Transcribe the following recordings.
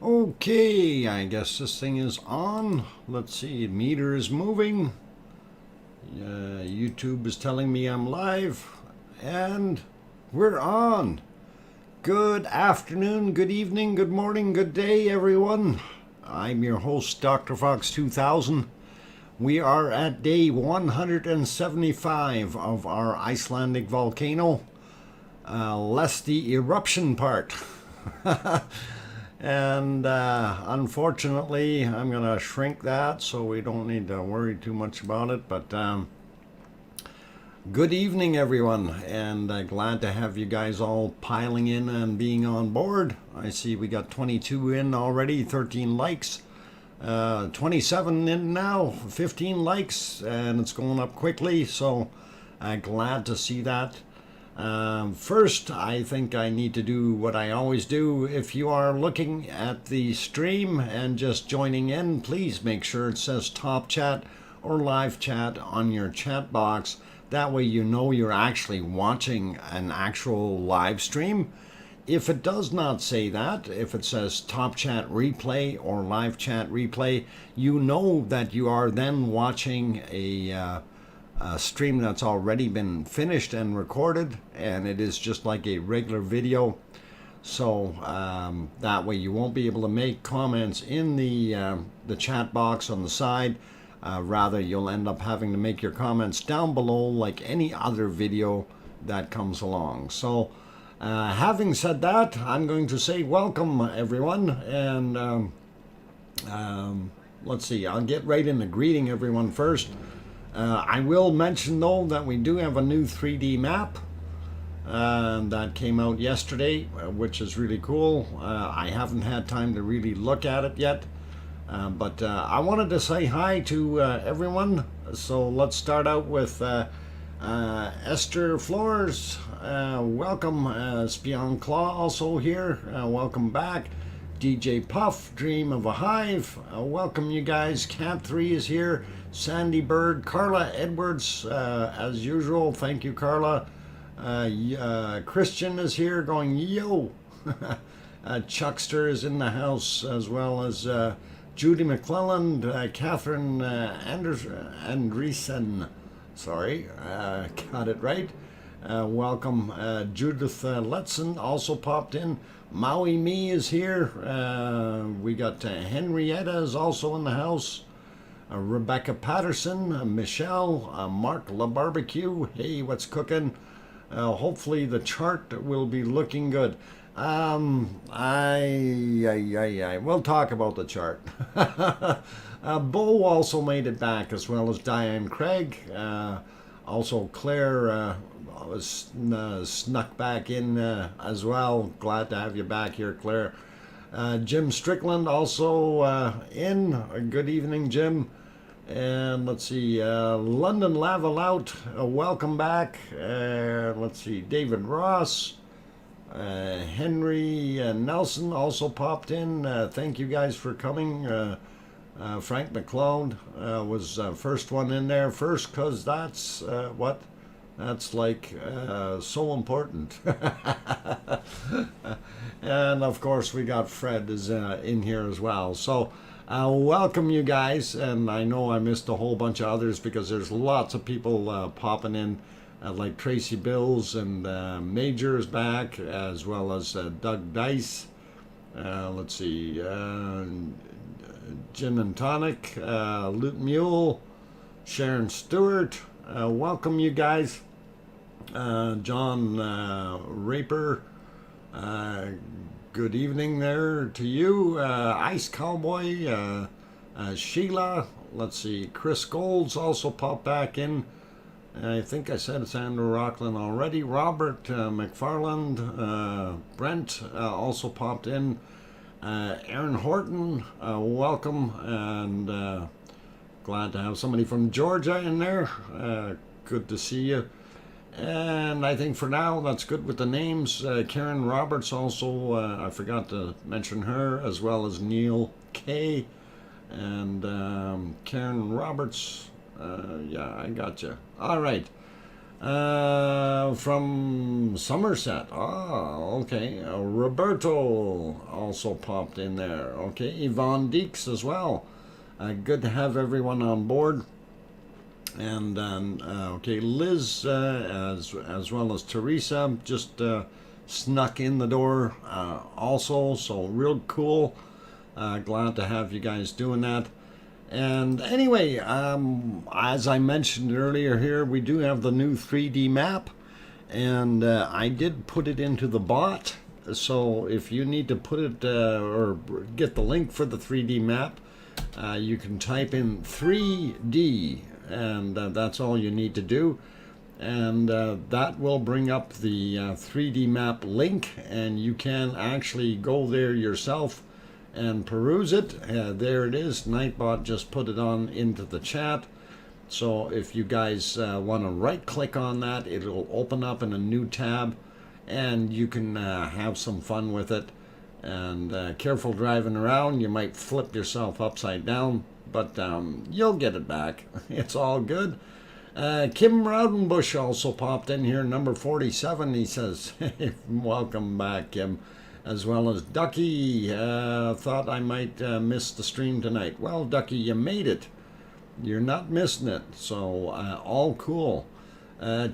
Okay, I guess this thing is on. Let's see, meter is moving. YouTube is telling me I'm live, and we're on. Good afternoon, good evening, good morning, good day, everyone. I'm your host, DrFox2000. We are at day 175 of our Icelandic volcano, less the eruption part. And unfortunately, I'm going to shrink that so we don't need to worry too much about it. But good evening, everyone, and glad to have you guys all piling in and being on board. I see we got 22 in already, 13 likes, 27 in now, 15 likes, and it's going up quickly, so glad to see that. First, I think I need to do what I always do. If you are looking at the stream and just joining in, please make sure it says top chat or live chat on your chat box. That way you know you're actually watching an actual live stream. If it does not say that, if it says top chat replay or live chat replay, you know that you are then watching a stream that's already been finished and recorded, and it is just like a regular video. So that way you won't be able to make comments in the chat box on the side. Rather, you'll end up having to make your comments down below like any other video that comes along. So having said that, I'm going to say welcome, everyone, and let's see, I'll get right into greeting everyone first. I will mention, though, that we do have a new 3D map that came out yesterday, which is really cool. I haven't had time to really look at it yet, but I wanted to say hi to everyone. So let's start out with Esther Flores. Welcome. Spion Claw also here. Welcome back. DJ Puff, Dream of a Hive. Welcome, you guys. Camp 3 is here. Sandy Bird, Carla Edwards, as usual. Thank you, Carla. Christian is here going, yo. Chuckster is in the house, as well as Judy McClelland, Catherine Andreessen. Sorry, got it right. Welcome. Judith Letson also popped in. Maui Me is here. We got Henrietta is also in the house. Rebecca Patterson, Michelle, Mark LaBarbecue. Hey, what's cooking? Hopefully the chart will be looking good. We'll talk about the chart. Bo also made it back, as well as Diane Craig. Also Claire snuck back in as well. Glad to have you back here, Claire. Jim Strickland also in. Good evening, Jim. And let's see, London Lavalout, welcome back. Let's see, David Ross, Henry Nelson also popped in. Thank you guys for coming. Frank McLeod was first one in there first, because that's what? That's like so important. And of course we got Fred is in here as well. So welcome, you guys. And I know I missed a whole bunch of others because there's lots of people popping in, like Tracy Bills and Major is back, as well as Doug Dice. Let's see, Gin and Tonic, Loot Mule, Sharon Stewart. Welcome, you guys. John Raper, good evening there to you. Ice Cowboy, Sheila, let's see, Chris Golds also popped back in. I think I said it's Andrew Rockland already. Robert McFarland, Brent also popped in. Aaron Horton, welcome, and glad to have somebody from Georgia in there. Good to see you. And I think for now that's good with the names. Karen Roberts also, I forgot to mention her, as well as Neil K. And Karen Roberts, yeah, I got you. All right. From Somerset. Ah, okay. Roberto also popped in there. Okay, Yvonne Deeks as well. Good to have everyone on board. And okay, Liz as well as Teresa just snuck in the door also. So real cool. Glad to have you guys doing that. And anyway, as I mentioned earlier here, we do have the new 3D map, and I did put it into the bot. So if you need to put it or get the link for the 3D map, you can type in 3D, and that's all you need to do. And that will bring up the 3D map link, and you can actually go there yourself and peruse it. There it is. Nightbot just put it on into the chat. So if you guys want to right click on that, it'll open up in a new tab, and you can have some fun with it. And careful driving around, you might flip yourself upside down, but you'll get it back. It's all good. Kim Raudenbush also popped in here, number 47. He says, hey, welcome back, Kim. As well as Ducky, thought I might miss the stream tonight. Well, Ducky, you made it. You're not missing it, so all cool.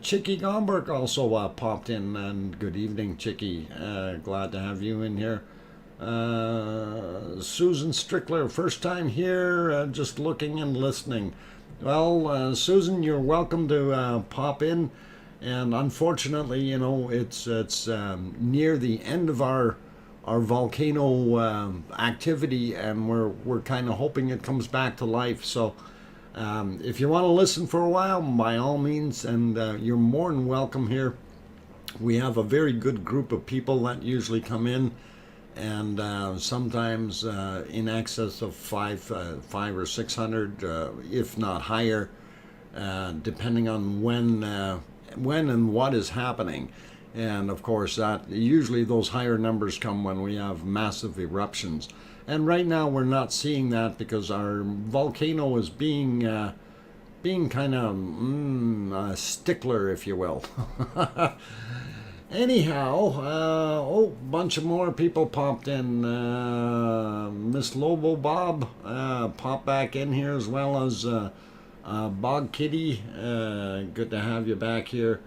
Chicky Gomberg also popped in, and good evening, Chicky. Glad to have you in here. Susan Strickler, first time here, just looking and listening. Well, Susan, you're welcome to pop in. And unfortunately, you know, it's near the end of our volcano activity, and we're kind of hoping it comes back to life. So if you want to listen for a while, by all means, and you're more than welcome here. We have a very good group of people that usually come in, and sometimes in excess of five or 600, if not higher, depending on when and what is happening. And of course, that usually those higher numbers come when we have massive eruptions. And right now we're not seeing that because our volcano is being kind of a stickler, if you will. Anyhow, oh, bunch of more people popped in. Miss Lobo Bob popped back in here, as well as Bog Kitty. Good to have you back here.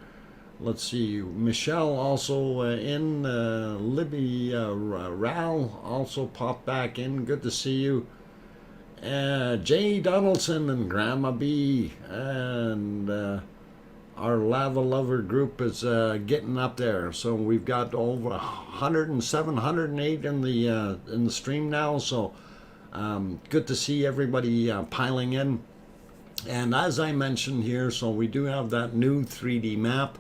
Let's see, Michelle also in. Libby Ral also popped back in. Good to see you. Jay Donaldson and Grandma B, and our lava lover group is getting up there. So we've got over 107, 108 in the stream now. So good to see everybody piling in. And as I mentioned here, so we do have that new 3D map,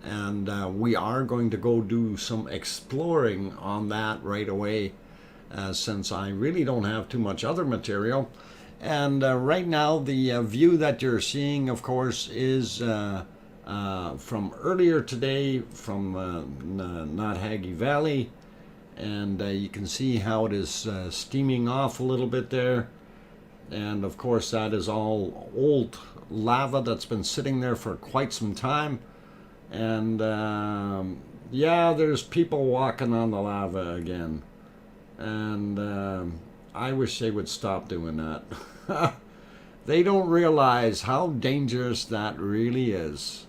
and we are going to go do some exploring on that right away, since I really don't have too much other material. And right now the view that you're seeing, of course, is from earlier today from Nothaggy Valley, and you can see how it is steaming off a little bit there. And of course that is all old lava that's been sitting there for quite some time. And yeah, there's people walking on the lava again, and I wish they would stop doing that. They don't realize how dangerous that really is.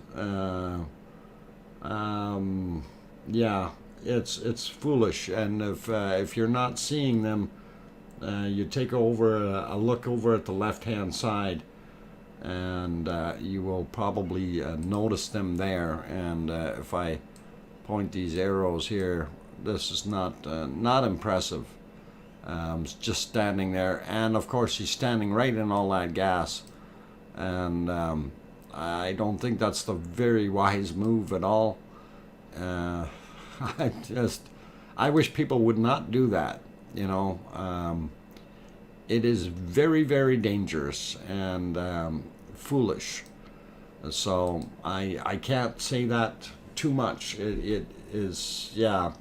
Yeah, it's foolish. And if you're not seeing them, you take over a look over at the left-hand side, and you will probably notice them there. And if I point these arrows here, this is not impressive. Just standing there, and of course he's standing right in all that gas, and I don't think that's the very wise move at all. I wish people would not do that, you know. It is very, very dangerous and foolish. So I can't say that too much. It is, yeah.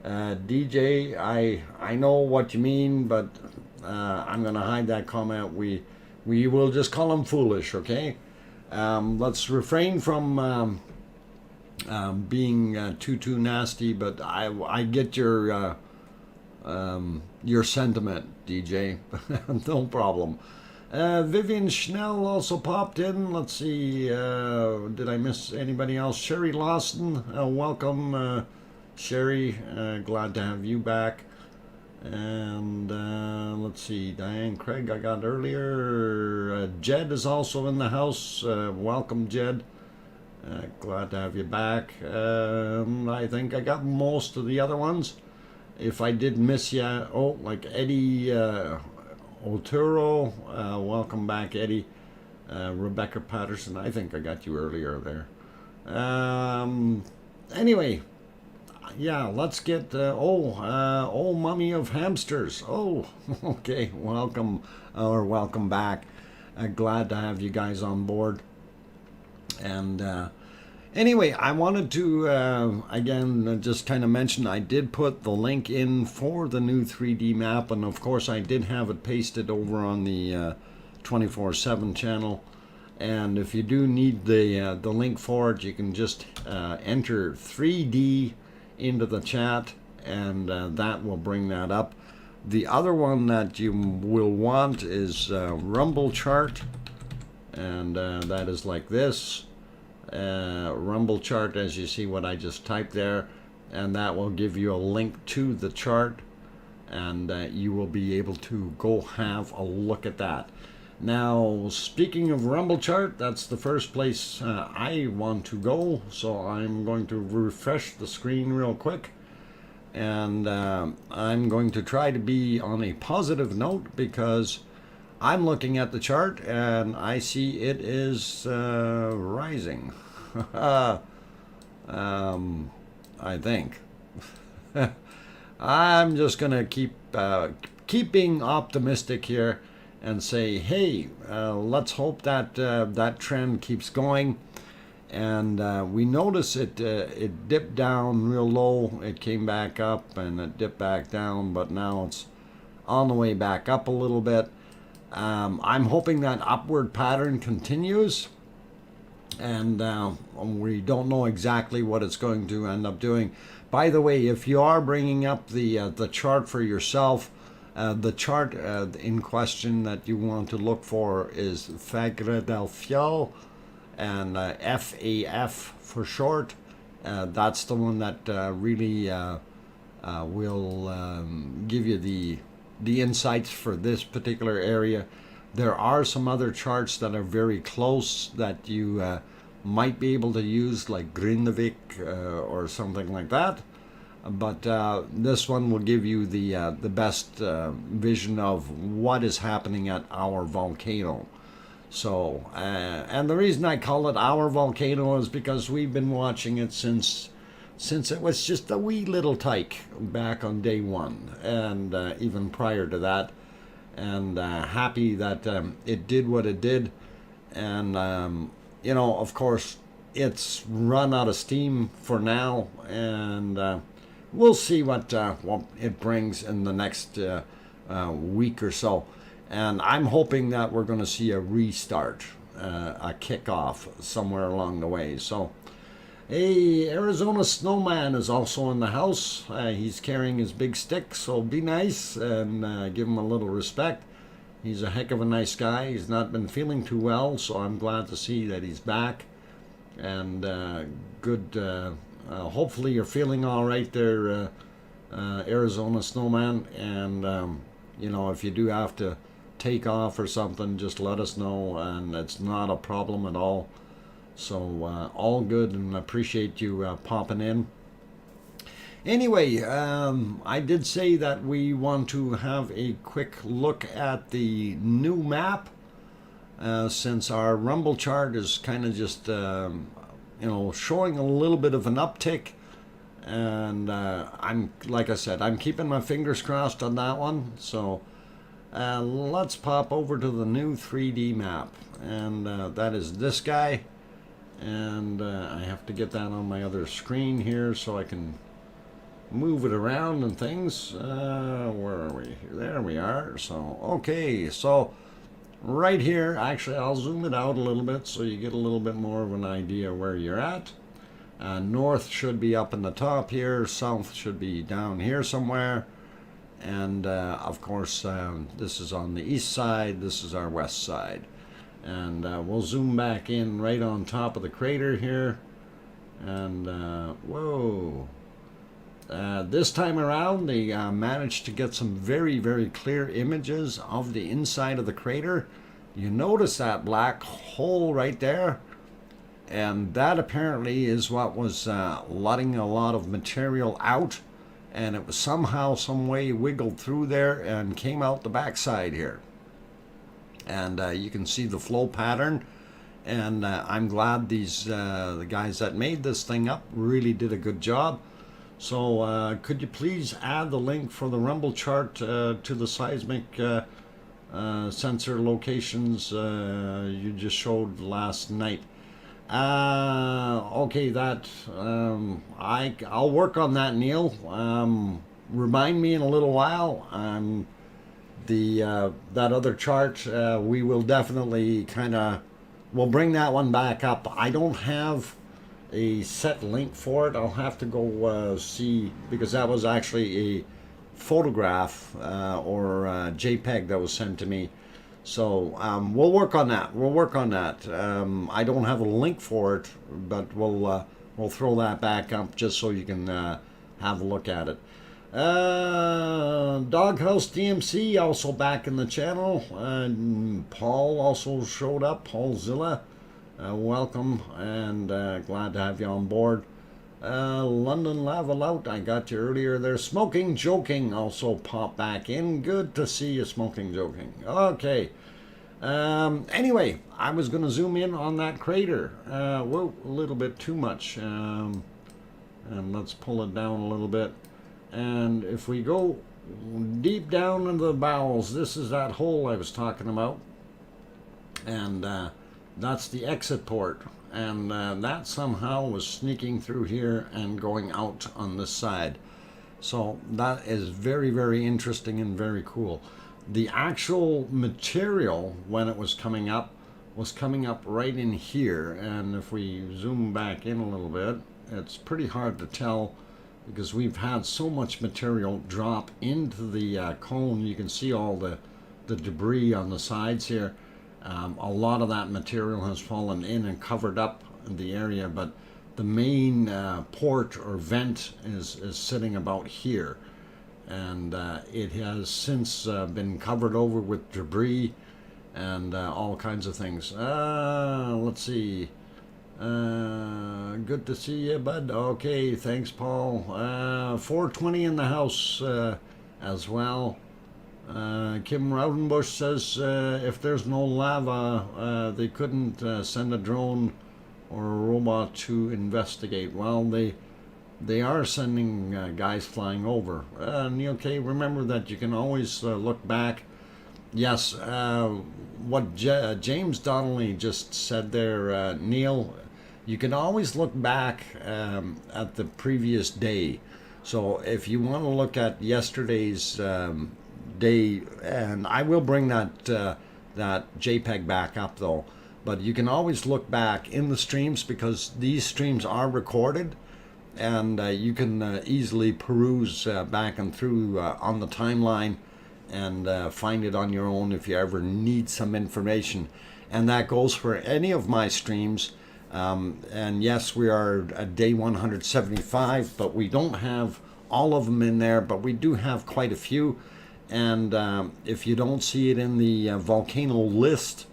DJ, I know what you mean, but I'm gonna hide that comment. We will just call him foolish, okay? Let's refrain from being too nasty, but I get your sentiment, DJ. No problem. Vivian Schnell also popped in. Let's see, did I miss anybody else? Sherry Lawson, welcome, Sherry. Glad to have you back. And let's see, Diane Craig I got earlier. Jed is also in the house. Welcome, Jed. Glad to have you back. I think I got most of the other ones. If I did miss you, like Eddie Otero, welcome back, Eddie. Rebecca Patterson, I think I got you earlier there. Anyway, yeah, let's get, old mummy of hamsters. Oh, okay, welcome back. Glad to have you guys on board. And anyway, I wanted to, again, just kind of mention, I did put the link in for the new 3D map, and of course I did have it pasted over on the 24/7 channel. And if you do need the link for it, you can just enter 3D into the chat, and that will bring that up. The other one that you will want is Rumble chart, and that is like this. Rumble chart, as you see what I just typed there, and that will give you a link to the chart, and you will be able to go have a look at that. Now, speaking of Rumble chart, that's the first place I want to go, so I'm going to refresh the screen real quick, and I'm going to try to be on a positive note, because I'm looking at the chart and I see it is rising. I think. I'm just gonna keep being optimistic here and say, hey, let's hope that that trend keeps going. And we notice it dipped down real low, it came back up, and it dipped back down, but now it's on the way back up a little bit. I'm hoping that upward pattern continues, and we don't know exactly what it's going to end up doing. By the way, if you are bringing up the chart for yourself, the chart in question that you want to look for is Fagradalsfjall, and FAF for short. That's the one that really will give you the insights for this particular area. There are some other charts that are very close that you might be able to use, like Grindavik or something like that. But this one will give you the best vision of what is happening at our volcano. So, and the reason I call it our volcano is because we've been watching it since it was just a wee little tyke back on day one, and even prior to that, and happy that it did what it did. And you know, of course, it's run out of steam for now, and we'll see what it brings in the next week or so. And I'm hoping that we're going to see a restart, a kickoff somewhere along the way. So, hey, Arizona Snowman is also in the house. He's carrying his big stick, so be nice and give him a little respect. He's a heck of a nice guy. He's not been feeling too well, so I'm glad to see that he's back. And good, hopefully you're feeling all right there, Arizona Snowman. And, you know, if you do have to take off or something, just let us know, and it's not a problem at all. So all good, and appreciate you popping in. Anyway, I did say that we want to have a quick look at the new map, since our Rumble chart is kind of just you know, showing a little bit of an uptick. And I'm, like I said, I'm keeping my fingers crossed on that one. So let's pop over to the new 3D map, and that is this guy. And I have to get that on my other screen here so I can move it around and things. Where are we? There we are. So okay, so right here. Actually, I'll zoom it out a little bit so you get a little bit more of an idea where you're at. North should be up in the top here, south should be down here somewhere, and of course this is on the east side, this is our west side. And we'll zoom back in right on top of the crater here, and whoa. This time around they managed to get some very clear images of the inside of the crater. You notice that black hole right there, and that apparently is what was letting a lot of material out, and it was somehow, some way wiggled through there and came out the backside here. And you can see the flow pattern, and I'm glad these the guys that made this thing up really did a good job. So could you please add the link for the rumble chart to the seismic sensor locations you just showed last night? Okay, that I'll work on that, Neil. Remind me in a little while. That other chart, we will definitely we'll bring that one back up. I don't have a set link for it. I'll have to go see, because that was actually a photograph or a JPEG that was sent to me. So we'll work on that. I don't have a link for it, but we'll throw that back up just so you can have a look at it. Doghouse DMC also back in the channel. Paul also showed up. Paul Zilla, welcome, and glad to have you on board. London Lava Lout, I got you earlier there. Smoking Joking also popped back in. Good to see you, Smoking Joking. Okay. Anyway, I was going to zoom in on that crater. Whoa, a little bit too much. And let's pull it down a little bit. And if we go deep down into the bowels, this is that hole I was talking about. And that's the exit port. And that somehow was sneaking through here and going out on this side. So that is very interesting and very cool. The actual material, when it was coming up right in here. And if we zoom back in a little bit, it's pretty hard to tell because we've had so much material drop into the cone. You can see all the debris on the sides here. A lot of that material has fallen in and covered up the area, but the main port or vent is sitting about here, and it has since been covered over with debris and all kinds of things. Let's see. Good to see you, bud. Okay, thanks, Paul. 420 in the house as well. Kim Raudenbush says if there's no lava, they couldn't send a drone or a robot to investigate. Well, they are sending guys flying over. Neil K, remember that you can always look back. Yes, what James Donnelly just said there, Neil, you can always look back at the previous day. So if you want to look at yesterday's day, and I will bring that JPEG back up though, but you can always look back in the streams because these streams are recorded, and you can easily peruse back and through on the timeline and find it on your own if you ever need some information. And that goes for any of my streams. And yes, we are at day 175, but we don't have all of them in there, but we do have quite a few. And if you don't see it in the volcano list,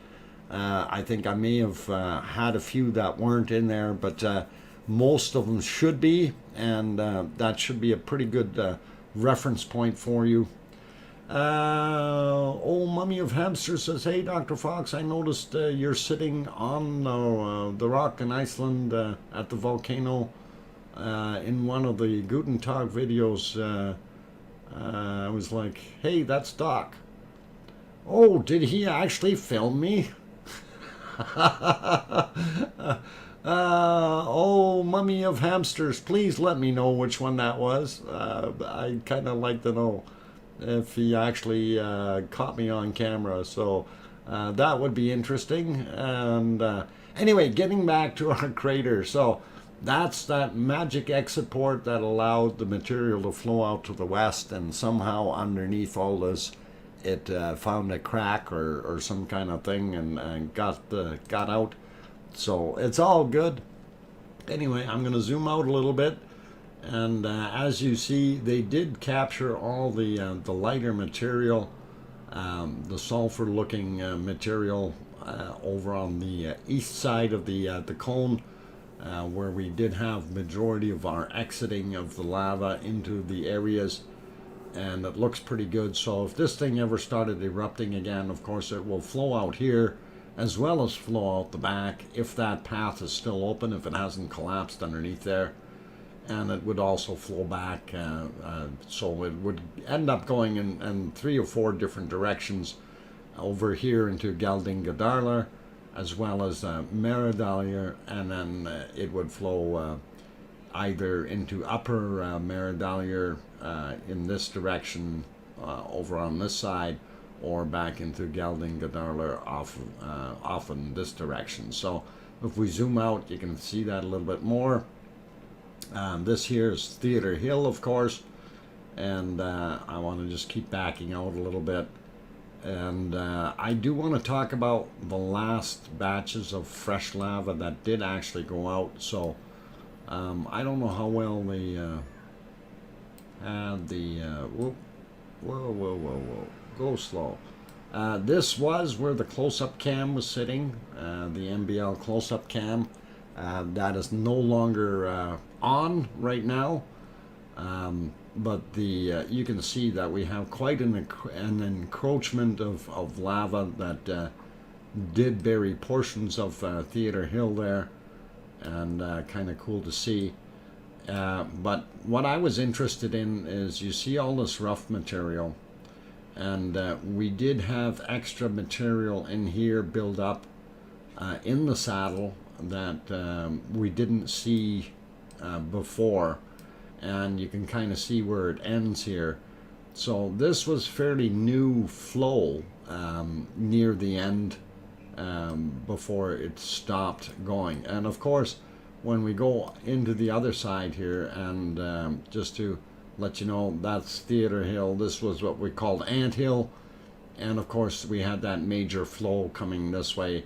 I think I may have had a few that weren't in there, but most of them should be, and that should be a pretty good reference point for you. Old Mummy of Hamster says, hey, Dr. Fox, I noticed you're sitting on the rock in Iceland at the volcano in one of the Guten Tag videos. I was like, hey, that's Doc. Oh, did he actually film me? Oh, Mummy of Hamsters, please let me know which one that was. I'd kind of like to know if he actually caught me on camera. So That would be interesting. And anyway, getting back to our crater. So that's that magic exit port that allowed the material to flow out to the west, and somehow underneath all this, it found a crack or some kind of thing and got out. So it's all good. Anyway, I'm going to zoom out a little bit, and as you see, they did capture all the lighter material, the sulfur-looking material over on the east side of the cone, where we did have majority of our exiting of the lava into the areas, and it looks pretty good. So if this thing ever started erupting again, of course it will flow out here as well as flow out the back if that path is still open, if it hasn't collapsed underneath there, and it would also flow back, so it would end up going in 3 or 4 different directions over here into Geldingadarlar, as well as Meradaljar, and then it would flow either into upper Meradaljar in this direction over on this side, or back into Geldingadarlar off in this direction. So if we zoom out, you can see that a little bit more. This here is Theatre Hill, of course, and I want to just keep backing out a little bit. And I do want to talk about the last batches of fresh lava that did actually go out. So I don't know how well they had the whoa, go slow. This was where the close-up cam was sitting, the MBL close-up cam. That is no longer on right now, but you can see that we have quite an encroachment of lava that did bury portions of Theatre Hill there, and kind of cool to see. But what I was interested in is, you see all this rough material, and we did have extra material in here build up in the saddle that we didn't see before, and you can kind of see where it ends here. So this was fairly new flow near the end, before it stopped going. And of course, when we go into the other side here, and just to let you know, that's Theatre Hill. This was what we called Ant Hill, and of course we had that major flow coming this way,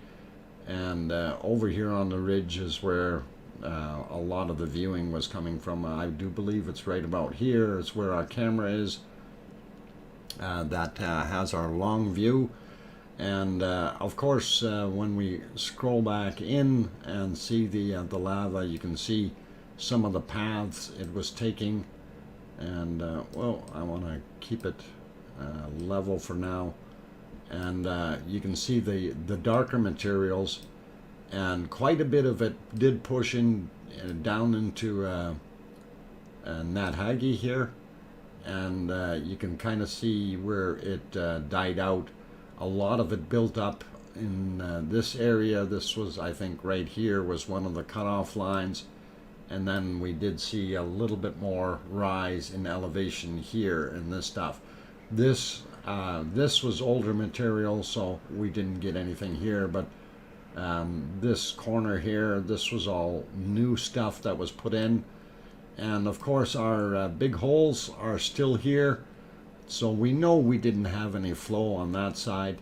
and over here on the ridge is where a lot of the viewing was coming from. I do believe it's right about here. It's where our camera is. That has our long view, and of course when we scroll back in and see the lava, you can see some of the paths it was taking. And well, I want to keep it level for now, and you can see the darker materials, and quite a bit of it did push in down into Nathagi here, and you can kind of see where it died out. A lot of it built up in this area. This was, I think, right here was one of the cutoff lines. And then we did see a little bit more rise in elevation here in this stuff. This was older material, so we didn't get anything here. But this corner here, this was all new stuff that was put in. And of course, our big holes are still here. So we know we didn't have any flow on that side.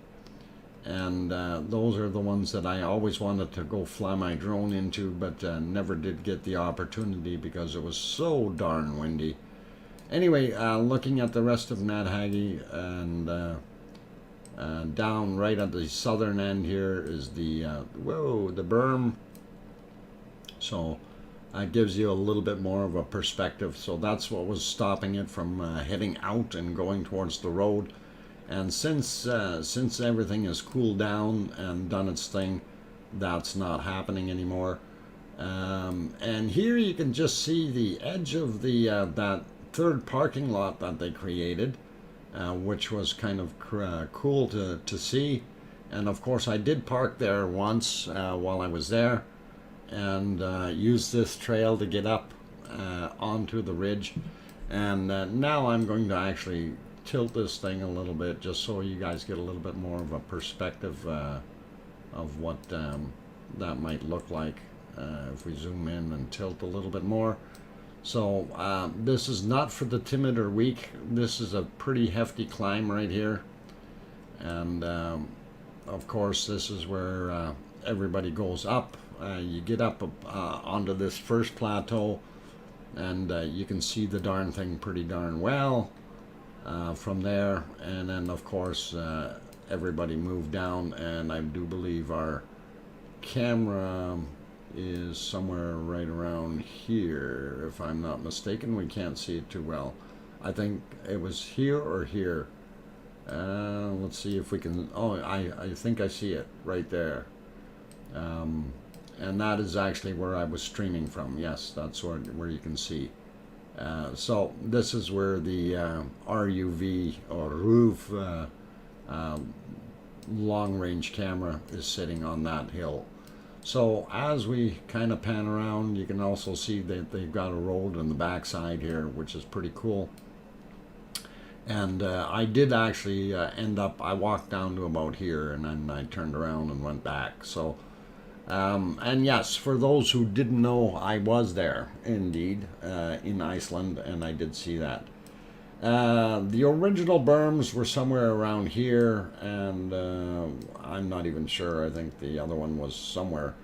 And those are the ones that I always wanted to go fly my drone into, but never did get the opportunity because it was so darn windy. Anyway, looking at the rest of Nathagi, and down right at the southern end here is the the berm. So that gives you a little bit more of a perspective. So that's what was stopping it from heading out and going towards the road. And since everything has cooled down and done its thing, that's not happening anymore. And here you can just see the edge of the that third parking lot that they created, which was kind of cool to see. And of course, I did park there once while I was there, and use this trail to get up onto the ridge. And now I'm going to actually tilt this thing a little bit just so you guys get a little bit more of a perspective of what that might look like if we zoom in and tilt a little bit more. So this is not for the timid or weak. This is a pretty hefty climb right here, and of course this is where everybody goes up. You get up onto this first plateau, and you can see the darn thing pretty darn well from there. And then of course everybody moved down, and I do believe our camera is somewhere right around here, if I'm not mistaken. We can't see it too well. I think it was here or here. Let's see if we can. Oh, I think I see it right there. And that is actually where I was streaming from. Yes, that's where you can see. So this is where the RUV or RUV long-range camera is sitting on that hill. So as we kind of pan around, you can also see that they've got a road on the backside here, which is pretty cool. And I did actually end up, I walked down to about here, and then I turned around and went back. So, and yes, for those who didn't know, I was there indeed in Iceland, and I did see that. The original berms were somewhere around here, and I'm not even sure. I think the other one was somewhere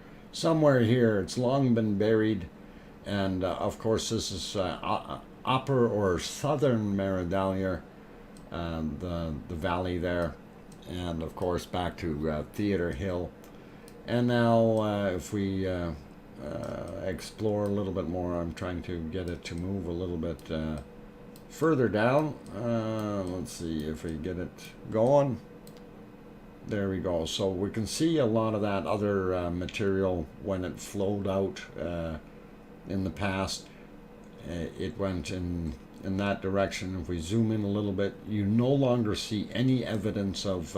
here. It's long been buried, and of course this is upper or southern Meridalier, the valley there, and of course back to Theater Hill. And now if we explore a little bit more, I'm trying to get it to move a little bit further down. Let's see if we get it going. There we go. So we can see a lot of that other material when it flowed out in the past. It went in that direction. If we zoom in a little bit, you no longer see any evidence of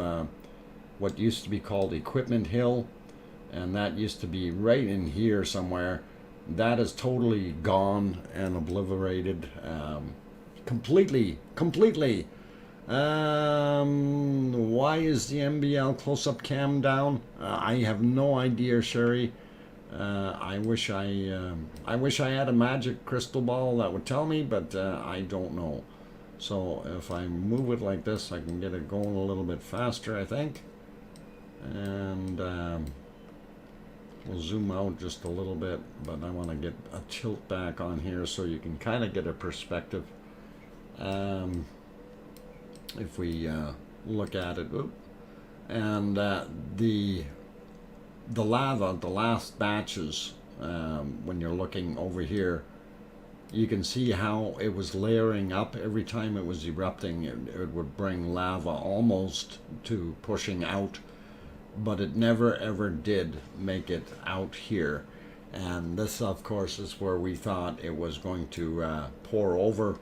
what used to be called Equipment Hill, and that used to be right in here somewhere. That is totally gone and obliterated. Completely. Why is the MBL close-up cam down? I have no idea, Sherry. I wish I had a magic crystal ball that would tell me, but I don't know. So if I move it like this, I can get it going a little bit faster, I think. And we'll zoom out just a little bit, but I want to get a tilt back on here so you can kind of get a perspective. If we look at it, and the lava, the last batches, when you're looking over here, you can see how it was layering up. Every time it was erupting, it would bring lava almost to pushing out, but it never ever did make it out here. And this of course is where we thought it was going to pour over,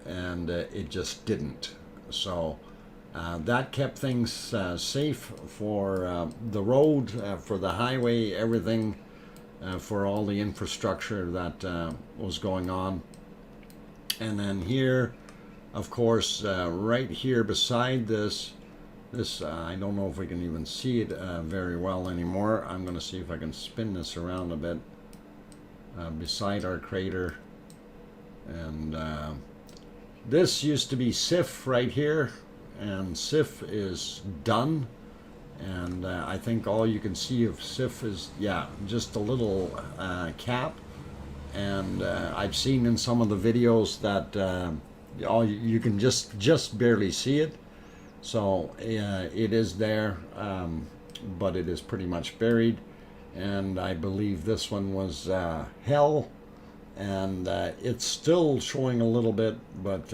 and it just didn't. So that kept things safe for the road, for the highway, everything, for all the infrastructure that was going on. And then here, of course, right here beside this, I don't know if we can even see it very well anymore. I'm going to see if I can spin this around a bit beside our crater. And this used to be SIF right here, and SIF is done. And I think all you can see of SIF is, yeah, just a little cap. And I've seen in some of the videos that all you can just barely see it. So it is there, but it is pretty much buried. And I believe this one was Hell, and it's still showing a little bit, but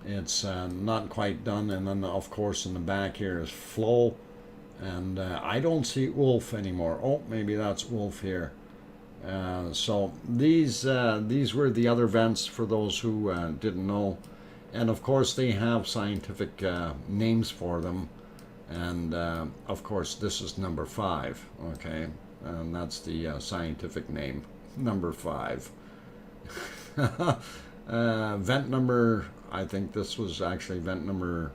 it's not quite done. And then of course in the back here is Flow, and I don't see Wolf anymore. Oh, maybe that's Wolf here. So these were the other vents for those who didn't know. And of course they have scientific names for them, and of course this is number 5, okay, and that's the scientific name, number 5. Vent number, I think this was actually vent number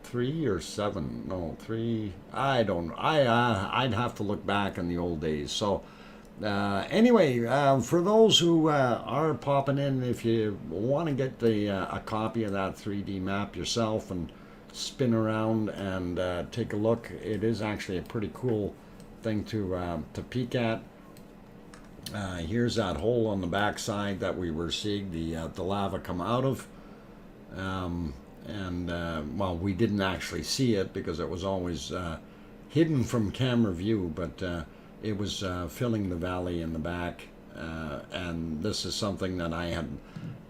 3 or 7. No, 3. I don't. I'd have to look back in the old days. So anyway, for those who are popping in, if you want to get the a copy of that 3D map yourself and spin around and take a look, it is actually a pretty cool thing to peek at. Here's that hole on the back side that we were seeing the lava come out of. Well, we didn't actually see it because it was always hidden from camera view, but it was filling the valley in the back. And this is something that I had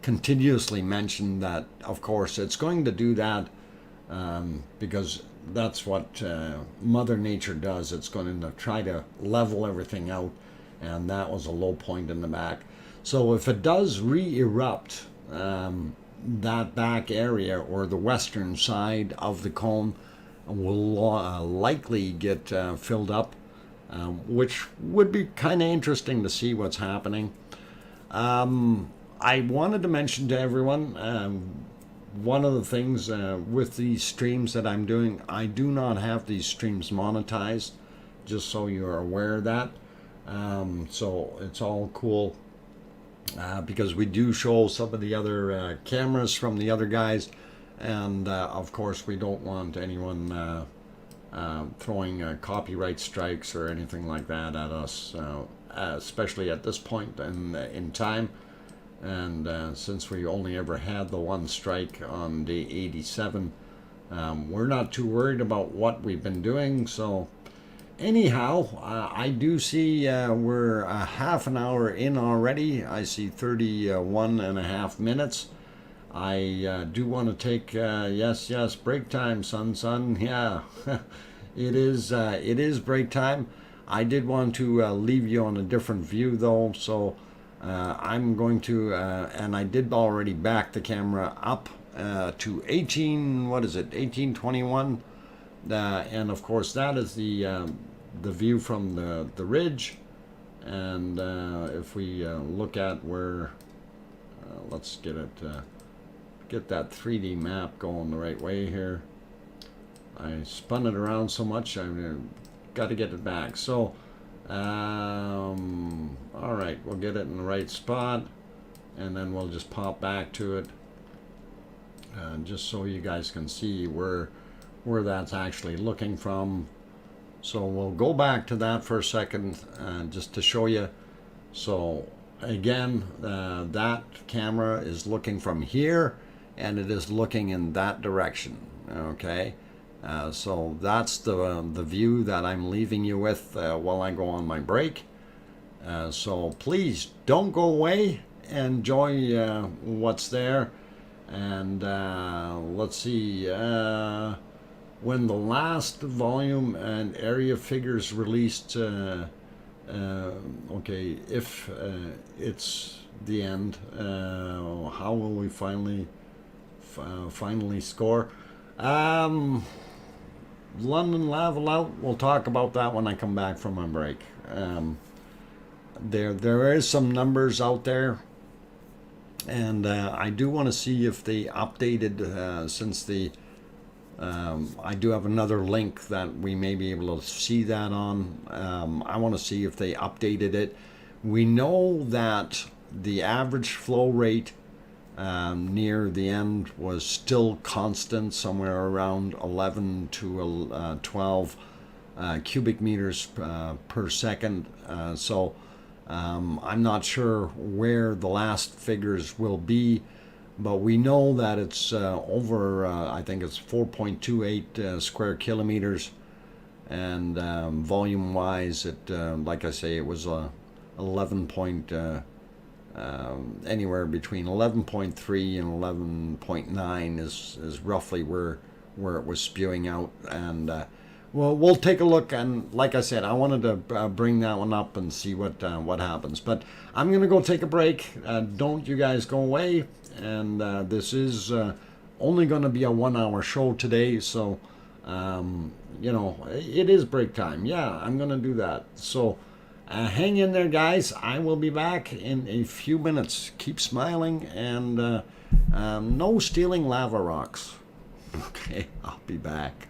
continuously mentioned, that of course it's going to do that because that's what Mother Nature does. It's going to try to level everything out, and that was a low point in the back. So if it does re-erupt, that back area or the western side of the cone will likely get filled up, which would be kind of interesting to see what's happening. I wanted to mention to everyone, one of the things with these streams that I'm doing, I do not have these streams monetized, just so you're aware of that. So it's all cool. Because we do show some of the other cameras from the other guys, and of course we don't want anyone throwing copyright strikes or anything like that at us, especially at this point in time. And since we only ever had the one strike on day 87, we're not too worried about what we've been doing. So anyhow, I do see we're a half an hour in already. I see 31 and a half minutes. I do want to take, yes, break time, son. Yeah, it is break time. I did want to leave you on a different view though, so I'm going to, and I did already back the camera up to 1821. And of course that is the view from the ridge. And if we look at where, let's get that 3D map going the right way here. I spun it around so much, I've got to get it back. So all right, we'll get it in the right spot, and then we'll just pop back to it, just so you guys can see where that's actually looking from. So we'll go back to that for a second, just to show you. So again, that camera is looking from here, and it is looking in that direction. Okay, so that's the view that I'm leaving you with while I go on my break. So please don't go away. Enjoy what's there. And let's see, when the last volume and area figures released, okay, if it's the end, how will we finally score? London Level Out, we'll talk about that when I come back from my break. There is some numbers out there, and I do want to see if they updated since the I do have another link that we may be able to see that on. I want to see if they updated it. We know that the average flow rate near the end was still constant, somewhere around 11 to 12 cubic meters per second. So I'm not sure where the last figures will be, but we know that it's over, I think it's 4.28 square kilometers, and volume wise, it like I say, it was 11 point, anywhere between 11.3 and 11.9 is roughly where it was spewing out. And well, we'll take a look, and like I said, I wanted to bring that one up and see what happens. But I'm gonna go take a break. Don't you guys go away. And this is only going to be a 1 hour show today, so you know, it is break time. Yeah, I'm going to do that. So Hang in there, guys. I will be back in a few minutes. Keep smiling, and no stealing lava rocks. Okay, I'll be back.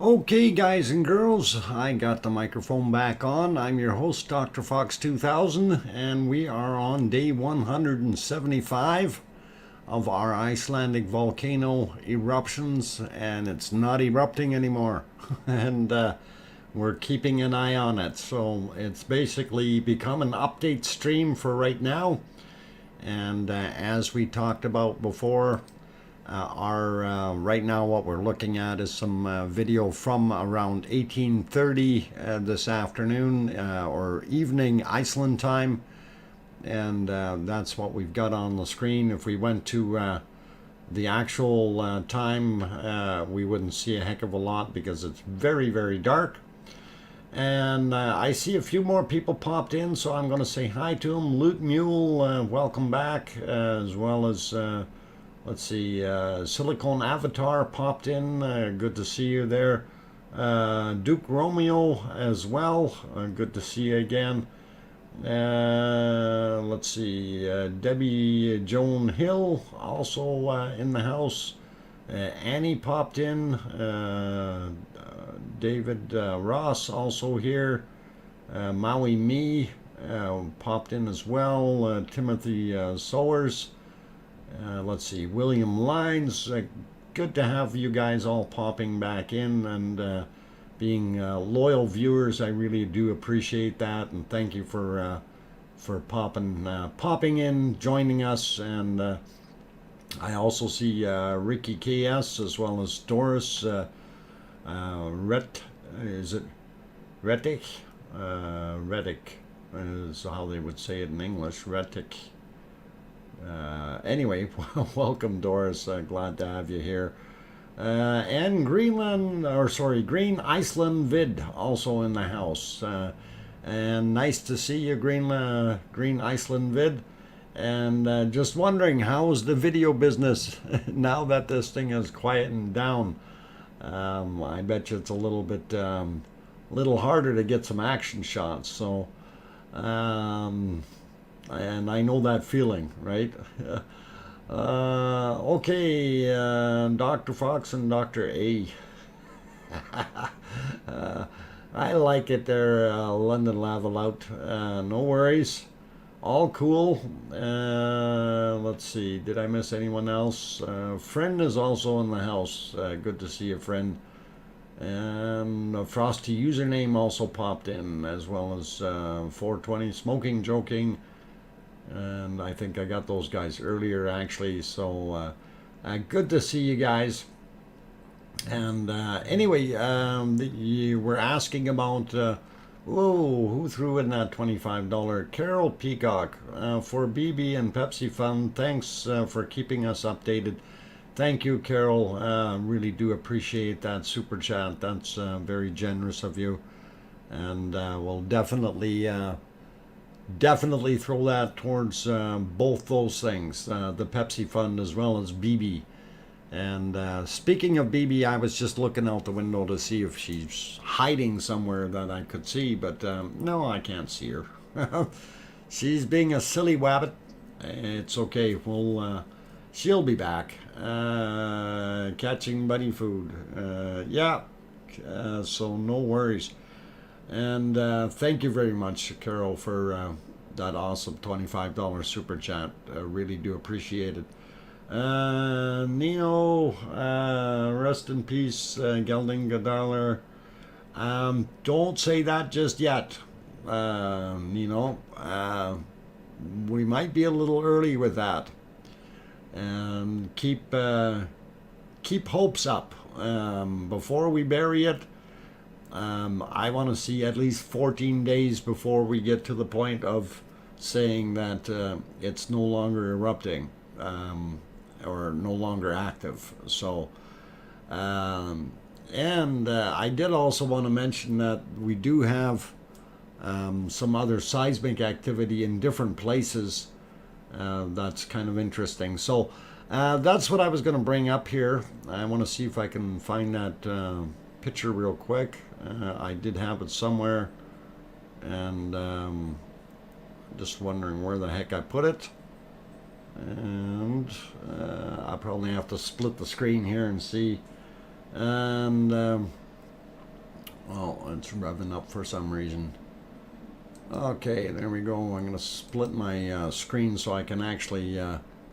Okay, guys and girls, I got the microphone back on. I'm your host, DrFox2000, and we are on day 175 of our Icelandic volcano eruptions, and it's not erupting anymore. and we're keeping an eye on it. So it's basically become an update stream for right now. And as we talked about before, right now what we're looking at is some video from around 1830 this afternoon or evening Iceland time, and that's what we've got on the screen. If we went to the actual time, we wouldn't see a heck of a lot because it's very, very dark. And I see a few more people popped in, so I'm going to say hi to them. Loot Mule, welcome back, as well as let's see, Silicone Avatar popped in. Good to see you there. Duke Romeo as well. Good to see you again. Let's see, Debbie Joan Hill also in the house. Annie popped in. David Ross also here. Maui Me popped in as well. Timothy Sowers. Let's see, William Lines. Good to have you guys all popping back in and being loyal viewers. I really do appreciate that, and thank you for popping in, joining us. And I also see Ricky KS as well as Doris is it Retic? Retic is how they would say it in English. Retic. Anyway, welcome Doris, glad to have you here. And Green Iceland Vid also in the house. And nice to see you, Green Iceland Vid. And just wondering, how's the video business now that this thing is quieting down? I bet you it's a little bit, little harder to get some action shots. So, and I know that feeling, right? Okay, Dr. Fox and Dr. A. I like it there, London Lava Out. No worries. All cool. Let's see, did I miss anyone else? Friend is also in the house. Good to see you, friend. And a Frosty username also popped in, as well as 420 Smoking Joking. And I think I got those guys earlier, actually. So good to see you guys. And anyway, you were asking about who threw in that $25? Carol Peacock for BB and Pepsi Fund. Thanks for keeping us updated. Thank you, Carol. Really do appreciate that super chat. That's very generous of you. And we'll definitely throw that towards both those things, the Pepsi Fund as well as BB. And speaking of BB, I was just looking out the window to see if she's hiding somewhere that I could see, but no, I can't see her. She's being a silly wabbit. It's okay. She'll be back. Catching bunny food. Yeah. So no worries. And thank you very much, Carol, for that awesome $25 super chat. Really do appreciate it. Neo, rest in peace, Gelding Gadaler. Don't say that just yet, Nino. We might be a little early with that. And keep hopes up. Before we bury it, I want to see at least 14 days before we get to the point of saying that it's no longer erupting. Or no longer active. So, and I did also want to mention that we do have some other seismic activity in different places. That's kind of interesting. So that's what I was going to bring up here. I want to see if I can find that picture real quick. I did have it somewhere, and just wondering where the heck I put it. And I probably have to split the screen here and see. And Oh, it's revving up for some reason. Okay, there we go. I'm going to split my screen so I can actually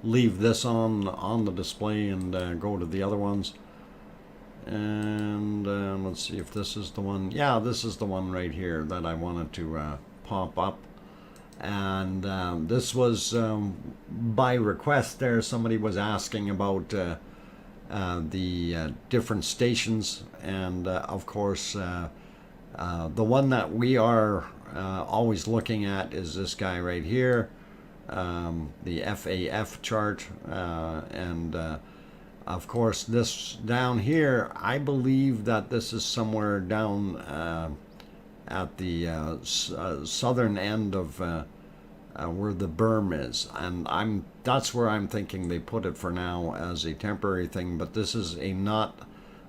leave this on the display and go to the other ones. And let's see if this is the one. Yeah, this is the one right here that I wanted to pop up. And this was by request there. Somebody was asking about the different stations, and of course the one that we are always looking at is this guy right here, the FAF chart, and of course this down here, I believe that this is somewhere down at the southern end of where the berm is, and that's where I'm thinking they put it for now as a temporary thing. But this is a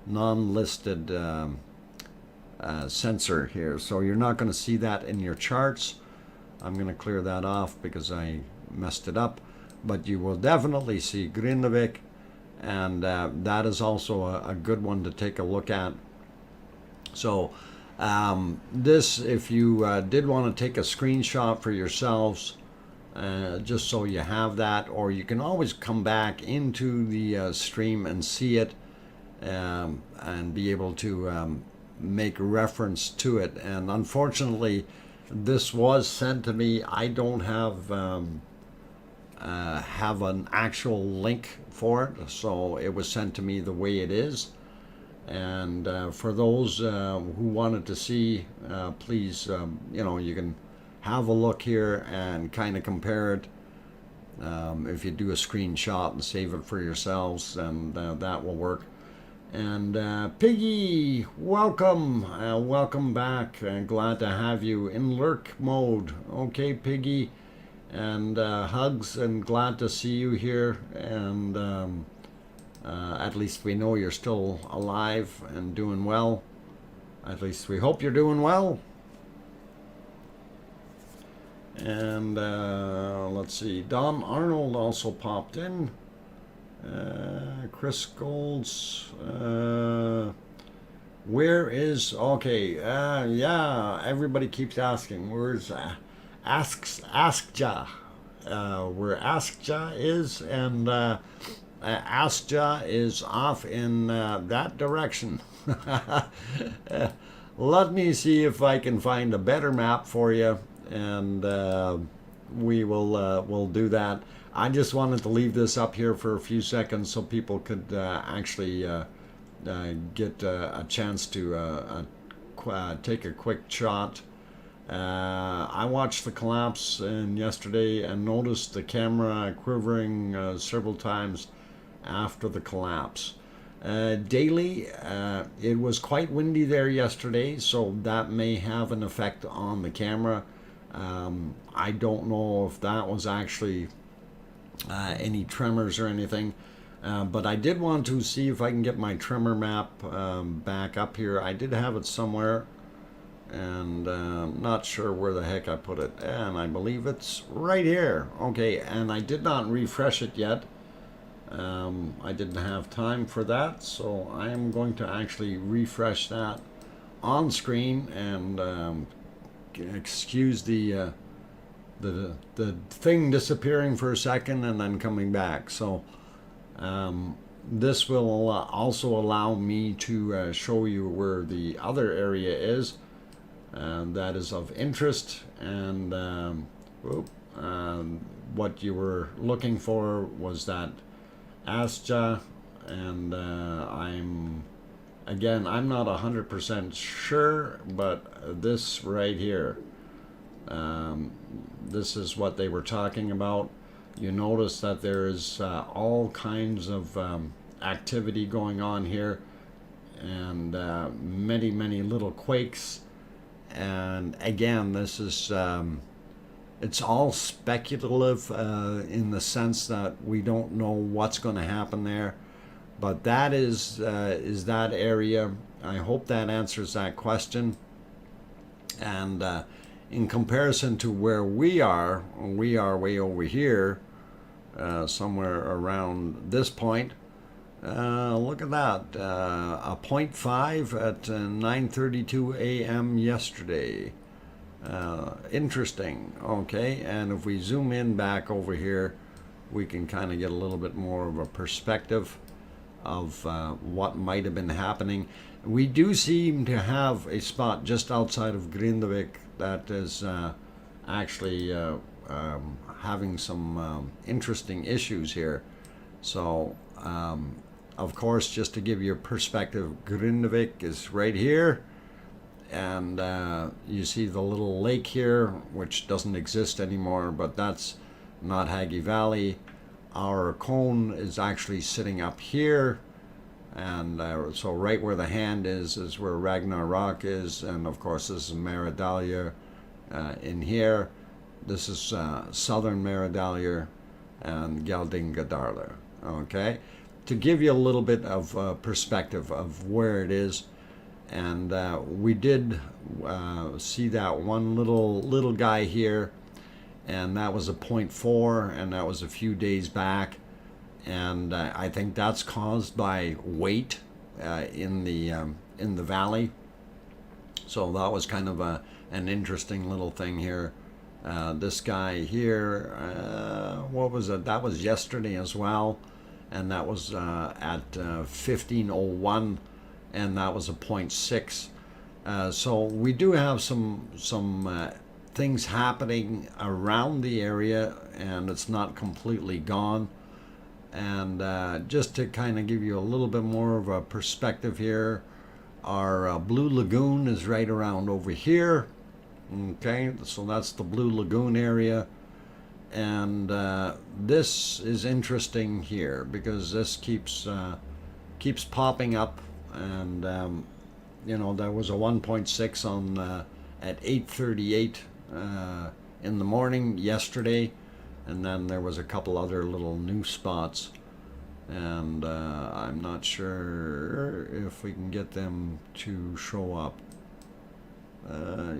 non-listed sensor here, so you're not going to see that in your charts. I'm going to clear that off because I messed it up, but you will definitely see el-vec, and that is also a good one to take a look at. So this, if you did want to take a screenshot for yourselves, just so you have that, or you can always come back into the stream and see it, and be able to make reference to it. And unfortunately, this was sent to me. I don't have an actual link for it, so it was sent to me the way it is. And for those who wanted to see, please, you can have a look here and kind of compare it. If you do a screenshot and save it for yourselves, and that will work. And Piggy, welcome, welcome back. Glad to have you in lurk mode. Okay, Piggy, and hugs, and glad to see you here. And at least we know you're still alive and doing well. At least we hope you're doing well. And let's see, Don Arnold also popped in. Chris Golds, where is, okay, yeah, everybody keeps asking, where's Askja, where Askja is, and Askja is off in that direction. Let me see if I can find a better map for you, and we will we'll do that. I just wanted to leave this up here for a few seconds so people could actually get a chance to take a quick shot. I watched the collapse yesterday and noticed the camera quivering several times after the collapse. Daily, it was quite windy there yesterday, so that may have an effect on the camera. I don't know if that was actually any tremors or anything, but I did want to see if I can get my tremor map back up here. I did have it somewhere, and not sure where the heck I put it, and I believe it's right here. Okay, and I did not refresh it yet. I didn't have time for that, so I am going to actually refresh that on screen, and excuse the thing disappearing for a second and then coming back. So this will also allow me to show you where the other area is that is of interest, and what you were looking for was that Asja, and I'm not 100% sure, but this right here, this is what they were talking about. You notice that there is all kinds of activity going on here, and many little quakes. And again, this is it's all speculative in the sense that we don't know what's going to happen there, but that is that area. I hope that answers that question. And in comparison to where we are way over here, somewhere around this point, Look at that, a 0.5 at 9:32 a.m. yesterday. Interesting. Okay, and if we zoom in back over here, we can kind of get a little bit more of a perspective of what might have been happening. We do seem to have a spot just outside of Grindavik that is actually having some interesting issues here. So, of course, just to give you a perspective, Grindavik is right here. And you see the little lake here, which doesn't exist anymore, but that's not Hagi Valley. Our cone is actually sitting up here, and so right where the hand is where Ragnar Rock is, and of course this is Maridalia in here. This is southern Maridalia and Geldingadarla. Okay, to give you a little bit of perspective of where it is. And we did see that one little guy here, and that was a 0.4, and that was a few days back, and I think that's caused by weight in the valley. So that was kind of an interesting little thing here. This guy here, what was it? That was yesterday as well, and that was at 15:01. And that was a 0.6. So we do have some things happening around the area, and it's not completely gone. And just to kind of give you a little bit more of a perspective here, our Blue Lagoon is right around over here. Okay, so that's the Blue Lagoon area. And this is interesting here because this keeps popping up. And you know, there was a 1.6 on at 8:38 in the morning yesterday, and then there was a couple other little new spots, and I'm not sure if we can get them to show up.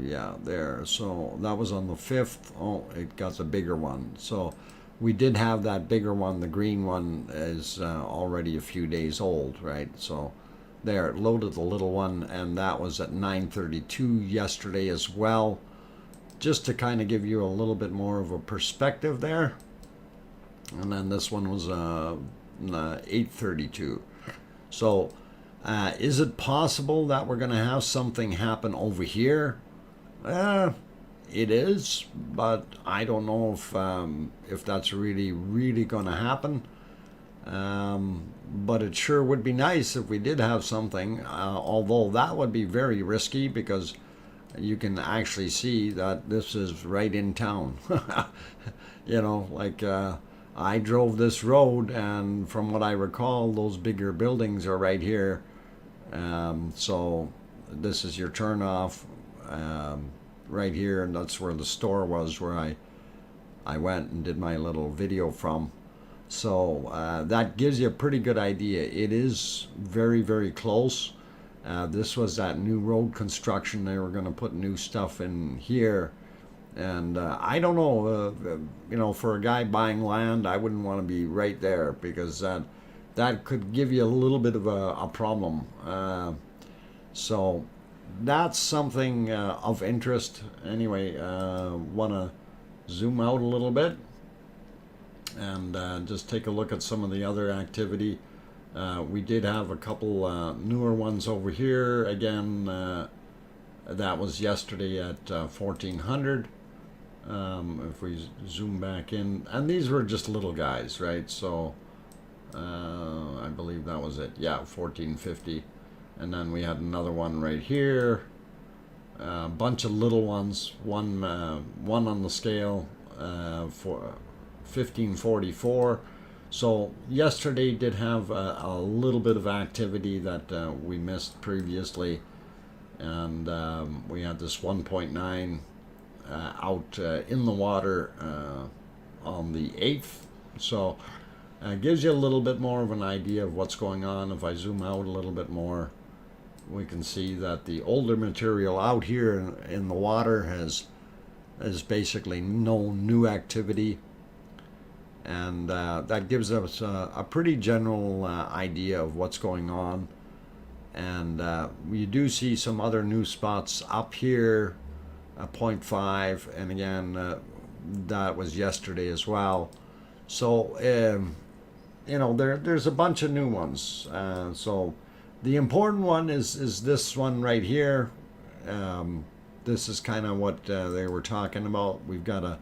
Yeah, there. So that was on the 5th. Oh, it got the bigger one. So we did have that bigger one. The green one is already a few days old, right? So there, it loaded the little one, and that was at 9:32 yesterday as well, just to kind of give you a little bit more of a perspective there. And then this one was 8:32. So is it possible that we're going to have something happen over here? It is, but I don't know if that's really going to happen. But it sure would be nice if we did have something, although that would be very risky because you can actually see that this is right in town. You know, like I drove this road, and from what I recall, those bigger buildings are right here. So this is your turnoff right here, and that's where the store was where I went and did my little video from. So that gives you a pretty good idea. It is very close. This was that new road construction. They were going to put new stuff in here, and I don't know. You know, for a guy buying land, I wouldn't want to be right there because that could give you a little bit of a problem. So that's something of interest. Anyway, want to zoom out a little bit and just take a look at some of the other activity. We did have a couple newer ones over here. Again, that was yesterday at 1400. If we zoom back in, and these were just little guys, right? So I believe that was it. Yeah, 1450. And then we had another one right here. A bunch of little ones. One on the scale for 1544. So yesterday did have a little bit of activity that we missed previously, and we had this 1.9 out in the water on the 8th. So it gives you a little bit more of an idea of what's going on. If I zoom out a little bit more, we can see that the older material out here in the water has basically no new activity. and that gives us a pretty general idea of what's going on. And we do see some other new spots up here, 0.5, and again that was yesterday as well. So you know, there's a bunch of new ones. So the important one is this one right here. This is kind of what they were talking about. We've got a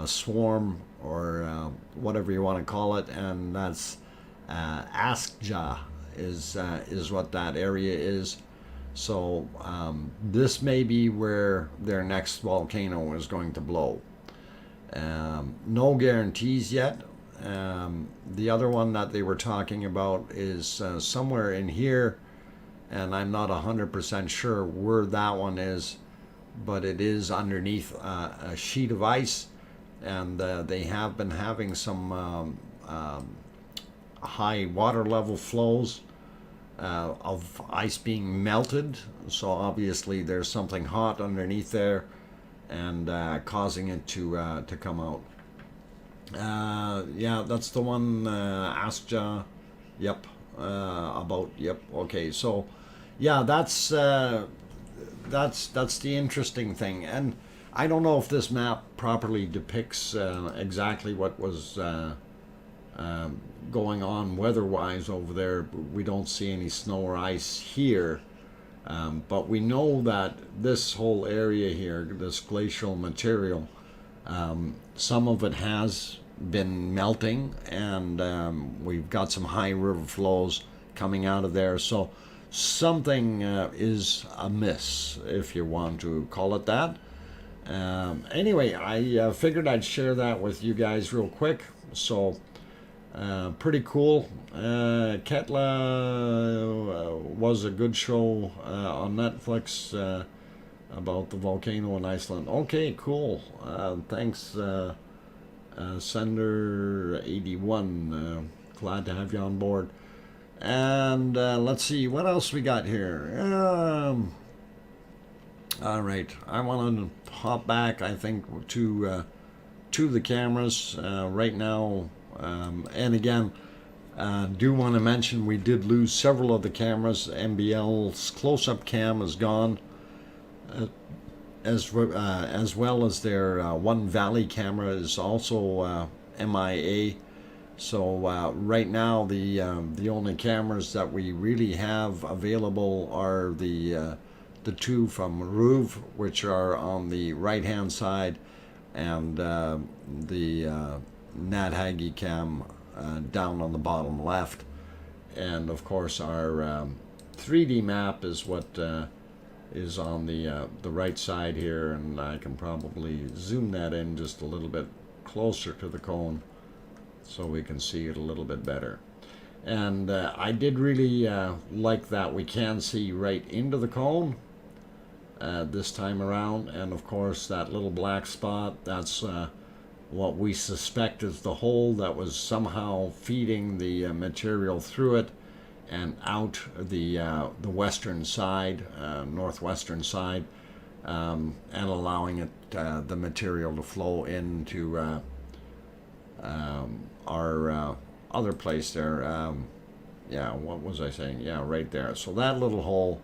swarm, or whatever you want to call it, and that's Askja is what that area is. So this may be where their next volcano is going to blow. No guarantees yet. The other one that they were talking about is somewhere in here, and I'm not 100% sure where that one is, but it is underneath a sheet of ice, and they have been having some high water level flows of ice being melted. So obviously there's something hot underneath there, and causing it to come out. Yeah, that's the one, Askja. Yep. Yep. Okay. So, yeah, that's the interesting thing, and I don't know if this map properly depicts exactly what was going on weather-wise over there. We don't see any snow or ice here, but we know that this whole area here, this glacial material, some of it has been melting, and we've got some high river flows coming out of there. So something is amiss, if you want to call it that. Anyway, I figured I'd share that with you guys real quick. So pretty cool. Ketla was a good show on Netflix about the volcano in Iceland. Okay, cool. Thanks, Sender81. Glad to have you on board. And let's see what else we got here. All right, I want to hop back, I think, to the cameras right now. And again, do want to mention we did lose several of the cameras. MBL's close-up cam is gone, as well as their One Valley camera is also MIA. So right now the only cameras that we really have available are the two from Ruv, which are on the right hand side, and the NatHagi cam down on the bottom left. And of course our 3D map is what is on the right side here, and I can probably zoom that in just a little bit closer to the cone so we can see it a little bit better. And I did really like that we can see right into the cone this time around. And of course that little black spot, that's what we suspect is the hole that was somehow feeding the material through it and out the western side, northwestern side, and allowing it the material to flow into our other place there. Yeah, what was I saying? Yeah, right there. So that little hole,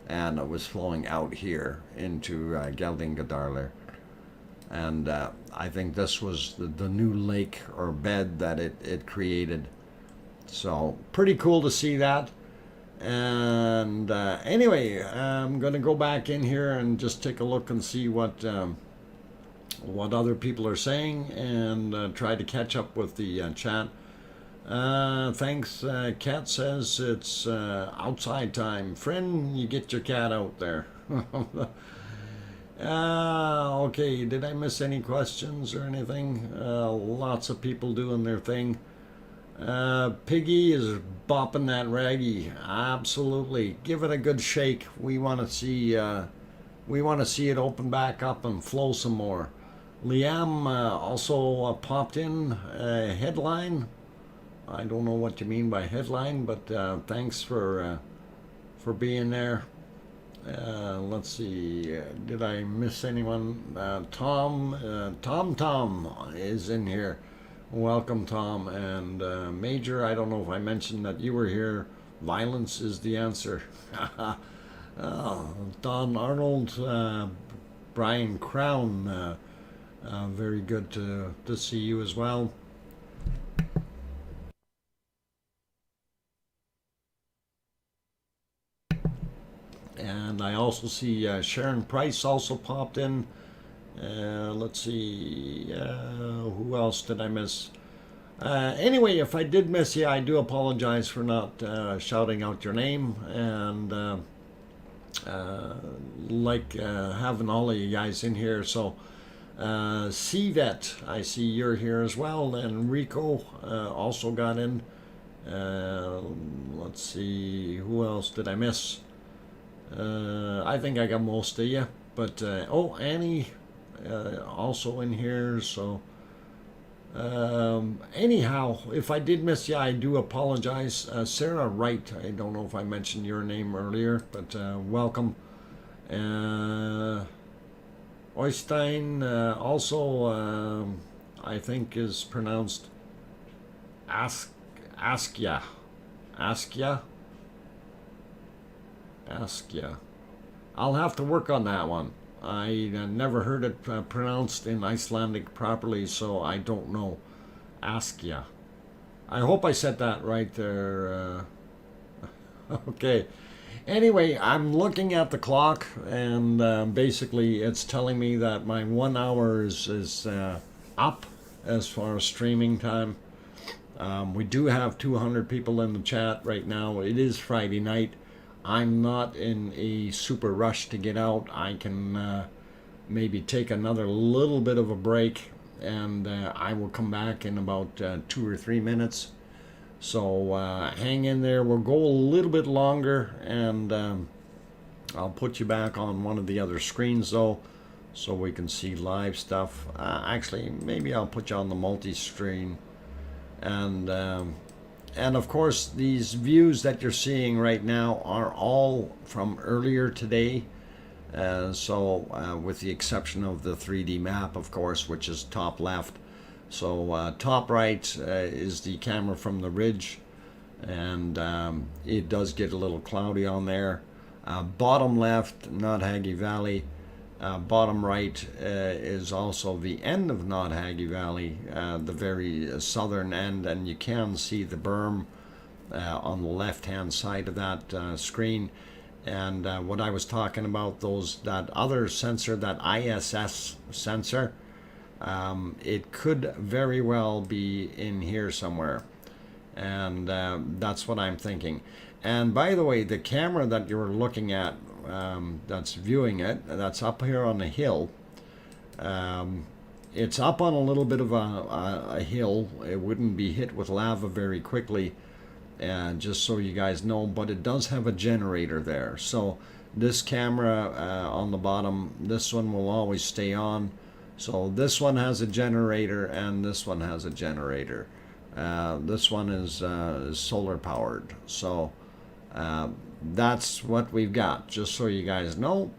and it was flowing out here into Geldingadarler. And I think this was the new lake or bed that it created. So pretty cool to see that. And anyway, I'm going to go back in here and just take a look and see what other people are saying, and try to catch up with the chat. Thanks. Cat says it's outside time. Friend, you get your cat out there. Okay, did I miss any questions or anything? Lots of people doing their thing. Piggy is bopping that raggy. Absolutely. Give it a good shake. We want to see it open back up and flow some more. Liam also popped in a headline. I don't know what you mean by headline, but thanks for being there. Let's see, did I miss anyone? Tom is in here. Welcome, Tom. And Major, I don't know if I mentioned that you were here. Violence is the answer. Don Arnold, Brian Crown, very good to see you as well. And I also see Sharon Price also popped in. Let's see, who else did I miss? Anyway, if I did miss you, I do apologize for not shouting out your name, and like having all of you guys in here. So, CVET, I see you're here as well, and Rico also got in. Let's see, who else did I miss? I think I got most of you, but oh, Annie also in here. So anyhow, if I did miss you, I do apologize. Sarah Wright, I don't know if I mentioned your name earlier, but welcome. Oystein also, I think, is pronounced Askia. Askia. Askia. I'll have to work on that one. I never heard it pronounced in Icelandic properly, so I don't know. Askia. I hope I said that right there. Okay. Anyway, I'm looking at the clock, and basically it's telling me that my 1 hour is up as far as streaming time. We do have 200 people in the chat right now. It is Friday night. I'm not in a super rush to get out. I can maybe take another little bit of a break, and I will come back in about 2 or 3 minutes. So hang in there. We'll go a little bit longer, and I'll put you back on one of the other screens though, so we can see live stuff. Actually, maybe I'll put you on the multi-screen, and of course, these views that you're seeing right now are all from earlier today. So with the exception of the 3D map, of course, which is top left. So top right is the camera from the ridge, and it does get a little cloudy on there. Bottom left, Notthaggy Valley. Bottom right is also the end of Notthaggy Valley, the very southern end, and you can see the berm on the left-hand side of that screen. And what I was talking about, that other sensor, that ISS sensor, it could very well be in here somewhere, and that's what I'm thinking. And by the way, the camera that you're looking at, that's viewing it, that's up here on the hill. It's up on a little bit of a hill. It wouldn't be hit with lava very quickly, and just so you guys know, but it does have a generator there. So this camera on the bottom, this one will always stay on. So this one has a generator, and this one has a generator. This one is solar powered. So that's what we've got, just so you guys know.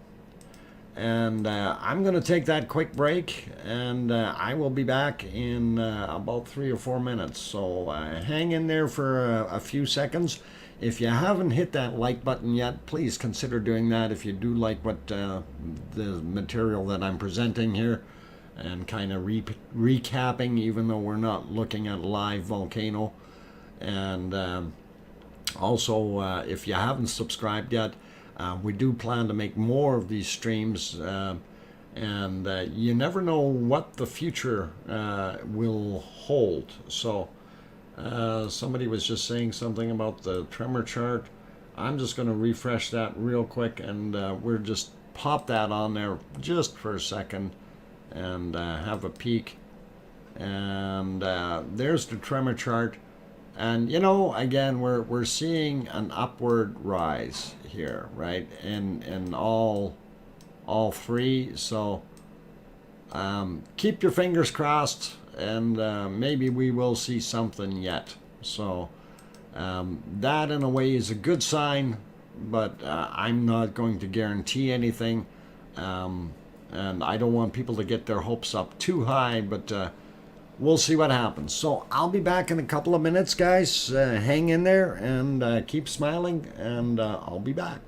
And I'm going to take that quick break, and I will be back in about 3 or 4 minutes. So hang in there for a few seconds. If you haven't hit that like button yet, please consider doing that if you do like what the material that I'm presenting here, and kind of recapping, even though we're not looking at live volcano. And also, if you haven't subscribed yet, we do plan to make more of these streams, and you never know what the future will hold. So somebody was just saying something about the tremor chart. I'm just going to refresh that real quick, and we'll just pop that on there just for a second and have a peek. And there's the tremor chart. And you know, again, we're seeing an upward rise here, right? In all three. So keep your fingers crossed, and maybe we will see something yet. So that in a way is a good sign, but I'm not going to guarantee anything, and I don't want people to get their hopes up too high. But we'll see what happens. So I'll be back in a couple of minutes, guys. Hang in there and keep smiling, and I'll be back.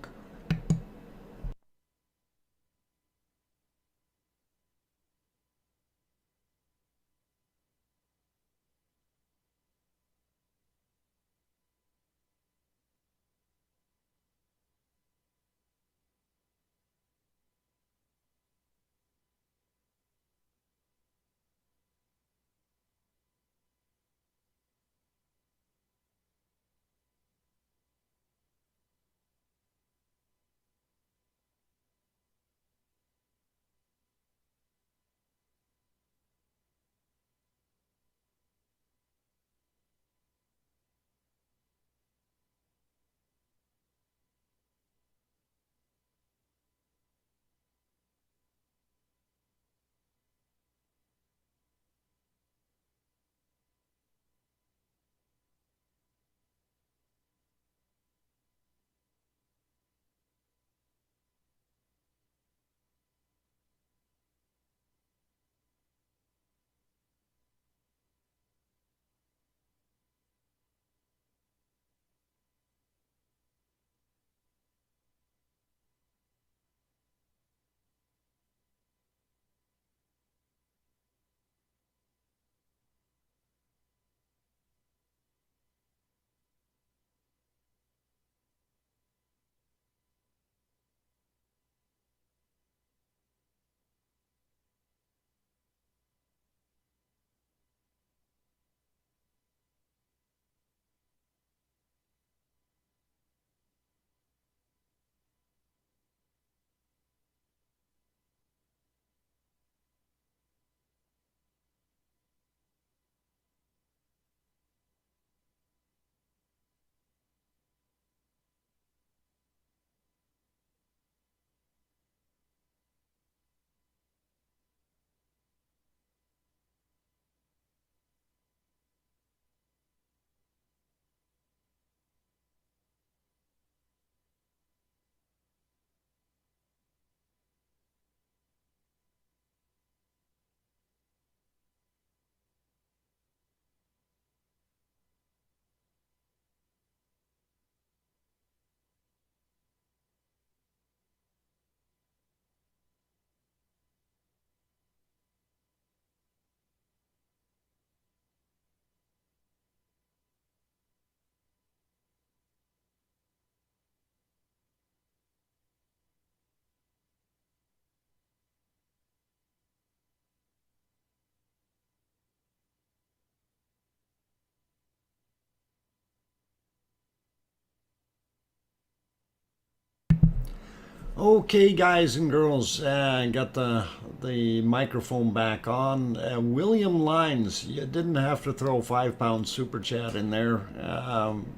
Okay, guys and girls, got the microphone back on. William Lines, you didn't have to throw £5 super chat in there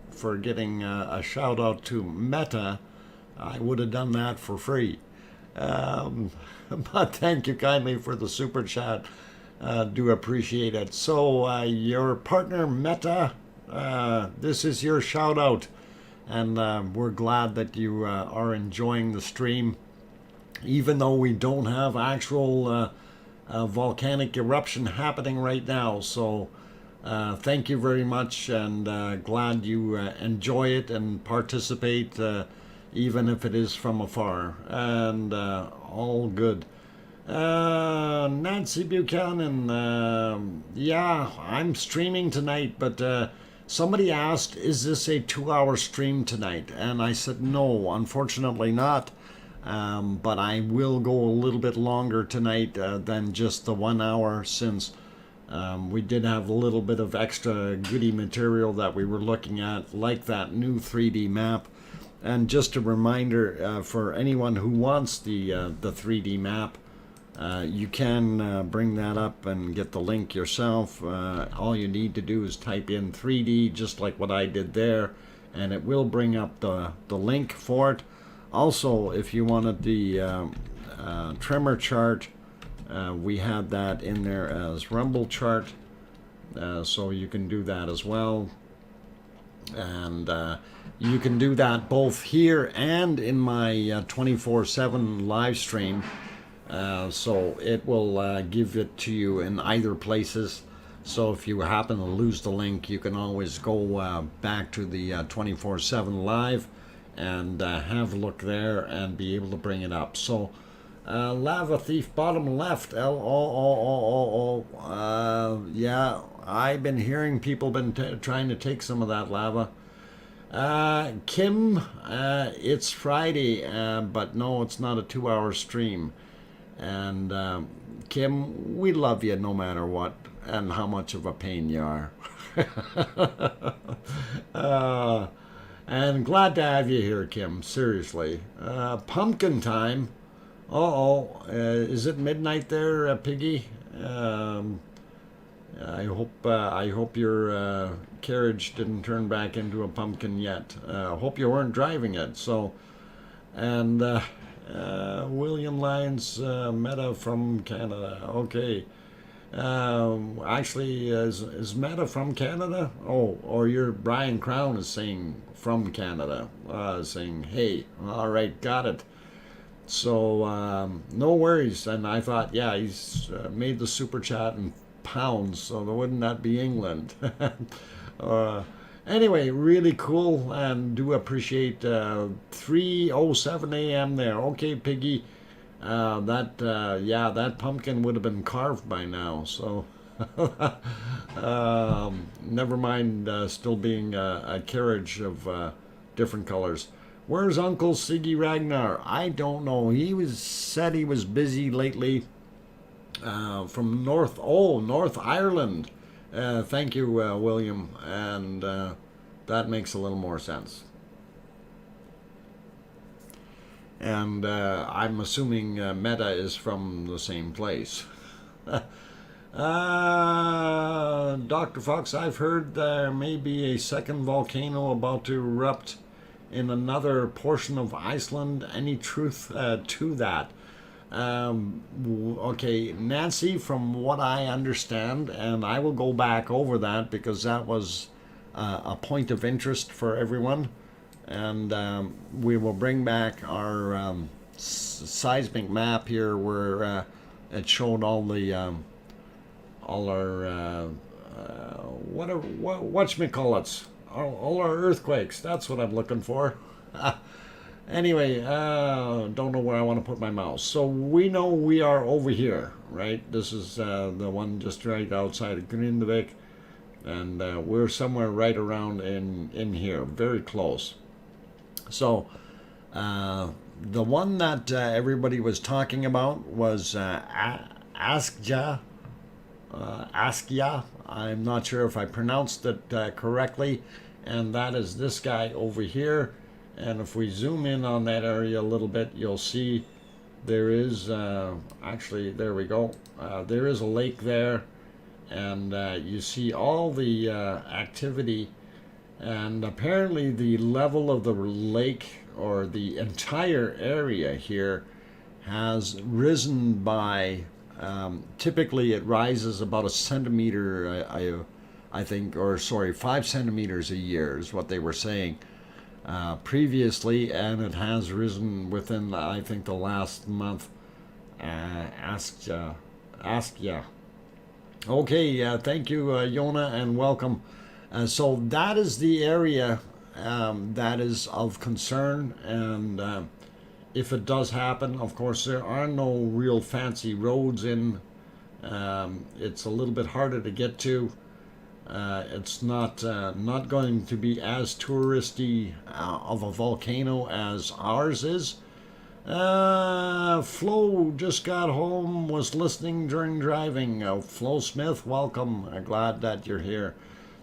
for getting a shout out to Meta. I would have done that for free. But thank you kindly for the super chat. Do appreciate it. So your partner Meta, this is your shout out. And we're glad that you are enjoying the stream, even though we don't have actual volcanic eruption happening right now. So thank you very much, and glad you enjoy it and participate, even if it is from afar. And all good. Nancy Buchanan, yeah, I'm streaming tonight, but somebody asked, is this a 2-hour stream tonight? And I said, no, unfortunately not. But I will go a little bit longer tonight than just the 1 hour, since we did have a little bit of extra goodie material that we were looking at, like that new 3D map. And just a reminder for anyone who wants the 3D map, you can bring that up and get the link yourself. All you need to do is type in 3D, just like what I did there, and it will bring up the link for it. Also, if you wanted the tremor chart, we had that in there as rumble chart, so you can do that as well. And you can do that both here and in my 24/7 live stream. So it will give it to you in either places. So if you happen to lose the link, you can always go back to the 24/7 live and have a look there and be able to bring it up. So lava thief bottom left, yeah, I've been hearing people been trying to take some of that lava. Kim, it's Friday, but no, it's not a 2-hour stream. And Kim, we love you no matter what and how much of a pain you are. And glad to have you here, Kim, seriously. Pumpkin time. Is it midnight there, Piggy? I hope your carriage didn't turn back into a pumpkin yet. Hope you weren't driving it. So, and William Lyons, Meta from Canada. Okay. Actually, is Meta from Canada? Oh, or your Brian Crown is saying from Canada, saying hey. All right, got it. So no worries. And I thought, yeah, he's made the super chat in pounds, so wouldn't that be England? Anyway, really cool, and do appreciate 3:07 a.m. there. Okay, Piggy, that pumpkin would have been carved by now. So never mind, still being a carriage of different colors. Where's Uncle Siggy Ragnar? I don't know. Said he was busy lately. From North Ireland. Thank you, William, and that makes a little more sense. And I'm assuming Meta is from the same place. Dr. Fox, I've heard there may be a second volcano about to erupt in another portion of Iceland. Any truth to that? Okay, Nancy, from what I understand, and I will go back over that because that was a point of interest for everyone, and we will bring back our seismic map here where it showed all our whatchamacallits, all our earthquakes. That's what I'm looking for. Anyway, don't know where I want to put my mouse. So we know we are over here, right? This is the one just right outside of Grindavik, and we're somewhere right around in here, very close. So the one that everybody was talking about was Askja. I'm not sure if I pronounced it correctly, and that is this guy over here. And if we zoom in on that area a little bit, you'll see there is, actually, there we go. There is a lake there, and you see all the activity. And apparently the level of the lake, or the entire area here, has risen by, typically it rises about a centimeter, I think, or sorry, 5 centimeters a year is what they were saying. Previously, and it has risen within, I think, the last month. Ask ya. Okay, thank you, Yona, and welcome. So that is the area that is of concern, and if it does happen, of course, there are no real fancy roads in. It's a little bit harder to get to. It's not going to be as touristy of a volcano as ours is. Flo just got home, was listening during driving. Flo Smith, welcome. Glad that you're here.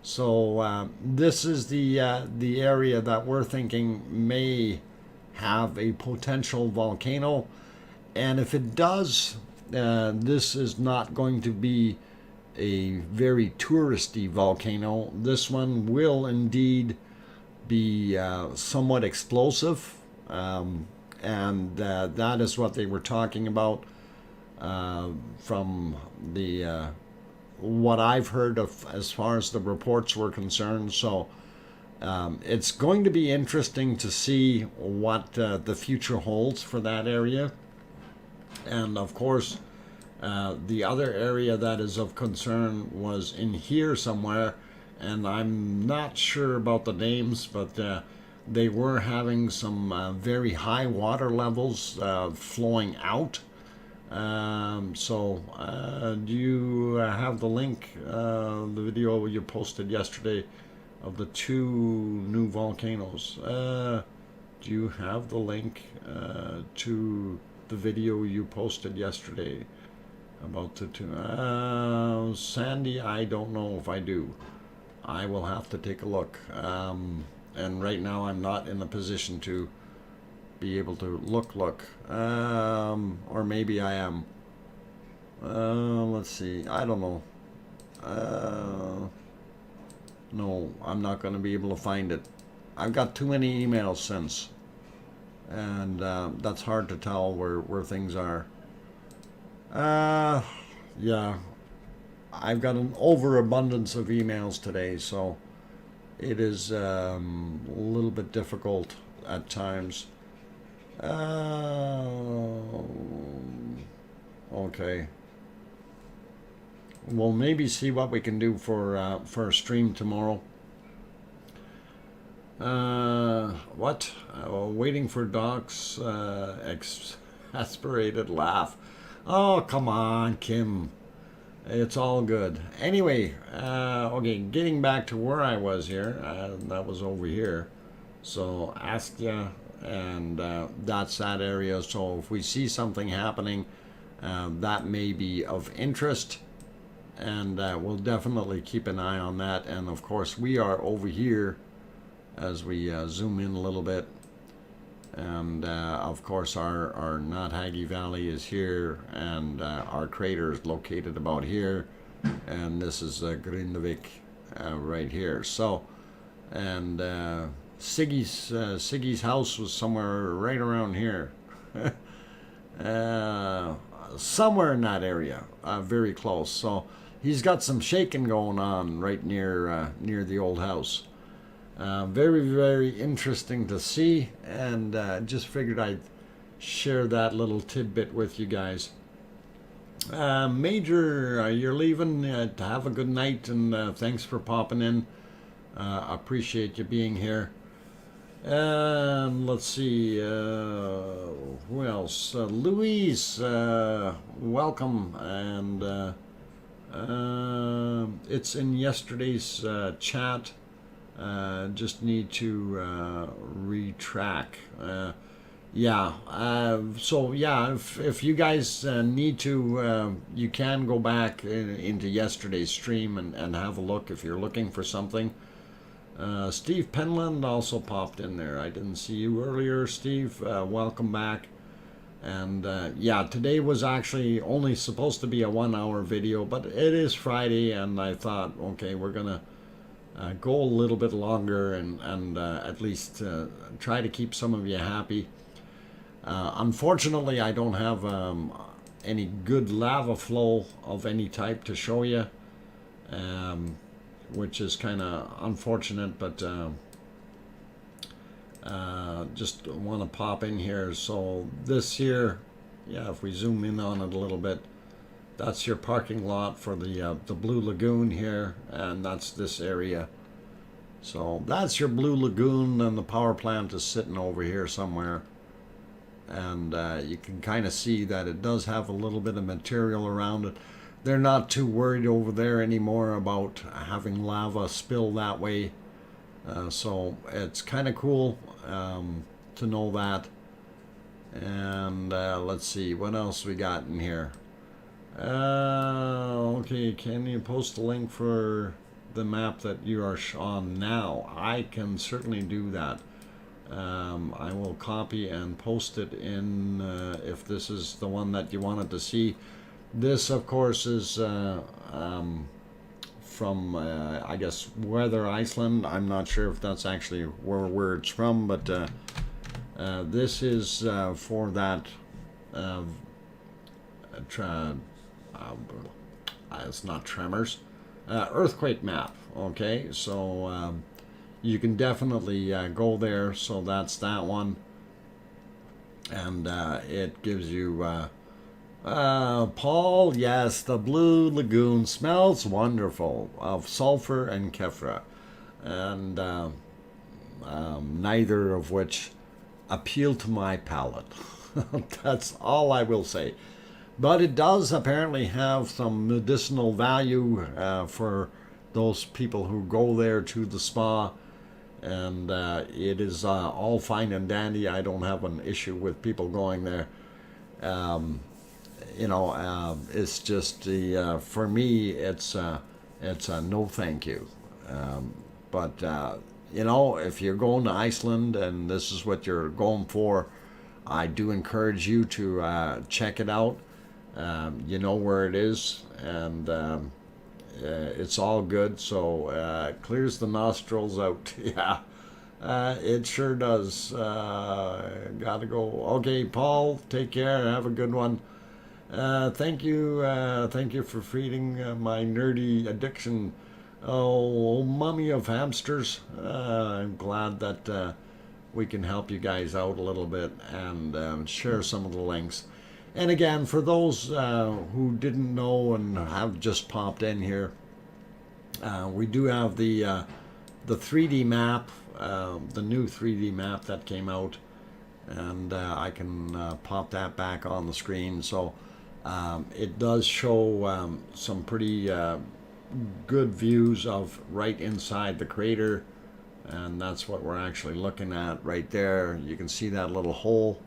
So this is the area that we're thinking may have a potential volcano, and if it does, this is not going to be a very touristy volcano. This one will indeed be somewhat explosive, and that is what they were talking about from the what I've heard of as far as the reports were concerned. So it's going to be interesting to see what the future holds for that area. And of course, The other area that is of concern was in here somewhere, and I'm not sure about the names, but they were having some very high water levels flowing out. Do you have the link, the video you posted yesterday of the 2 new volcanoes? Do you have the link to the video you posted yesterday about the 2? Sandy, I don't know if I do. I will have to take a look. And right now I'm not in a position to be able to look. Or maybe I am. Let's see. I don't know. No, I'm not going to be able to find it. I've got too many emails since, and that's hard to tell where things are. Yeah, I've got an overabundance of emails today, so it is a little bit difficult at times. Okay. We'll maybe see what we can do for a stream tomorrow. What? Waiting for Doc's exasperated laugh. Oh, come on, Kim. It's all good. Anyway, okay, getting back to where I was here. That was over here. So, Astia, and that's that area. So, if we see something happening, that may be of interest. And we'll definitely keep an eye on that. And, of course, we are over here as we zoom in a little bit. And of course our Notthaggy Valley is here, and our crater is located about here, and this is Grindavik right here. So, and Siggy's house was somewhere right around here. Somewhere in that area, very close. So he's got some shaking going on right near the old house. Very, very interesting to see, and just figured I'd share that little tidbit with you guys. Major, you're leaving. To have a good night, and thanks for popping in. Appreciate you being here. Let's see, who else? Louise, welcome, and it's in yesterday's chat. Just need to retrack. So yeah, if you guys need to, you can go back into yesterday's stream and have a look if you're looking for something. Steve Penland also popped in there. I didn't see you earlier, Steve. Welcome back. And yeah, today was actually only supposed to be a 1 hour video, but it is Friday, and I thought, okay, we're gonna go a little bit longer and at least try to keep some of you happy. Unfortunately, I don't have any good lava flow of any type to show you, which is kind of unfortunate, but just want to pop in here. So this here, yeah, if we zoom in on it a little bit, that's your parking lot for the Blue Lagoon here, and that's this area. So that's your Blue Lagoon, and the power plant is sitting over here somewhere. And you can kind of see that it does have a little bit of material around it. They're not too worried over there anymore about having lava spill that way. So it's kind of cool to know that. And let's see, what else we got in here? Okay, can you post a link for the map that you are on now? I can certainly do that. I will copy and post it in, if this is the one that you wanted to see. This, of course, is from, I guess, Weather Iceland. I'm not sure if that's actually where it's from, but this is for that it's not tremors, earthquake map. Okay, so you can definitely go there. So that's that one, and it gives you Paul, yes, the Blue Lagoon smells wonderful of sulfur and kefra, and neither of which appeal to my palate. That's all I will say. But it does apparently have some medicinal value for those people who go there to the spa, and it is all fine and dandy. I don't have an issue with people going there. Um, it's just the for me, it's a no thank you. But if you're going to Iceland and this is what you're going for, I do encourage you to check it out. You know where it is, and it's all good. So it clears the nostrils out. Yeah, it sure does. Gotta go. Okay, Paul, take care. Have a good one. Thank you for feeding my nerdy addiction. Oh, mummy of hamsters. I'm glad that we can help you guys out a little bit and share some of the links. And again, for those who didn't know and have just popped in here, we do have the 3D map, the new 3D map that came out, and I can pop that back on the screen. So it does show some pretty good views of right inside the crater, and that's what we're actually looking at right there. You can see that little hole.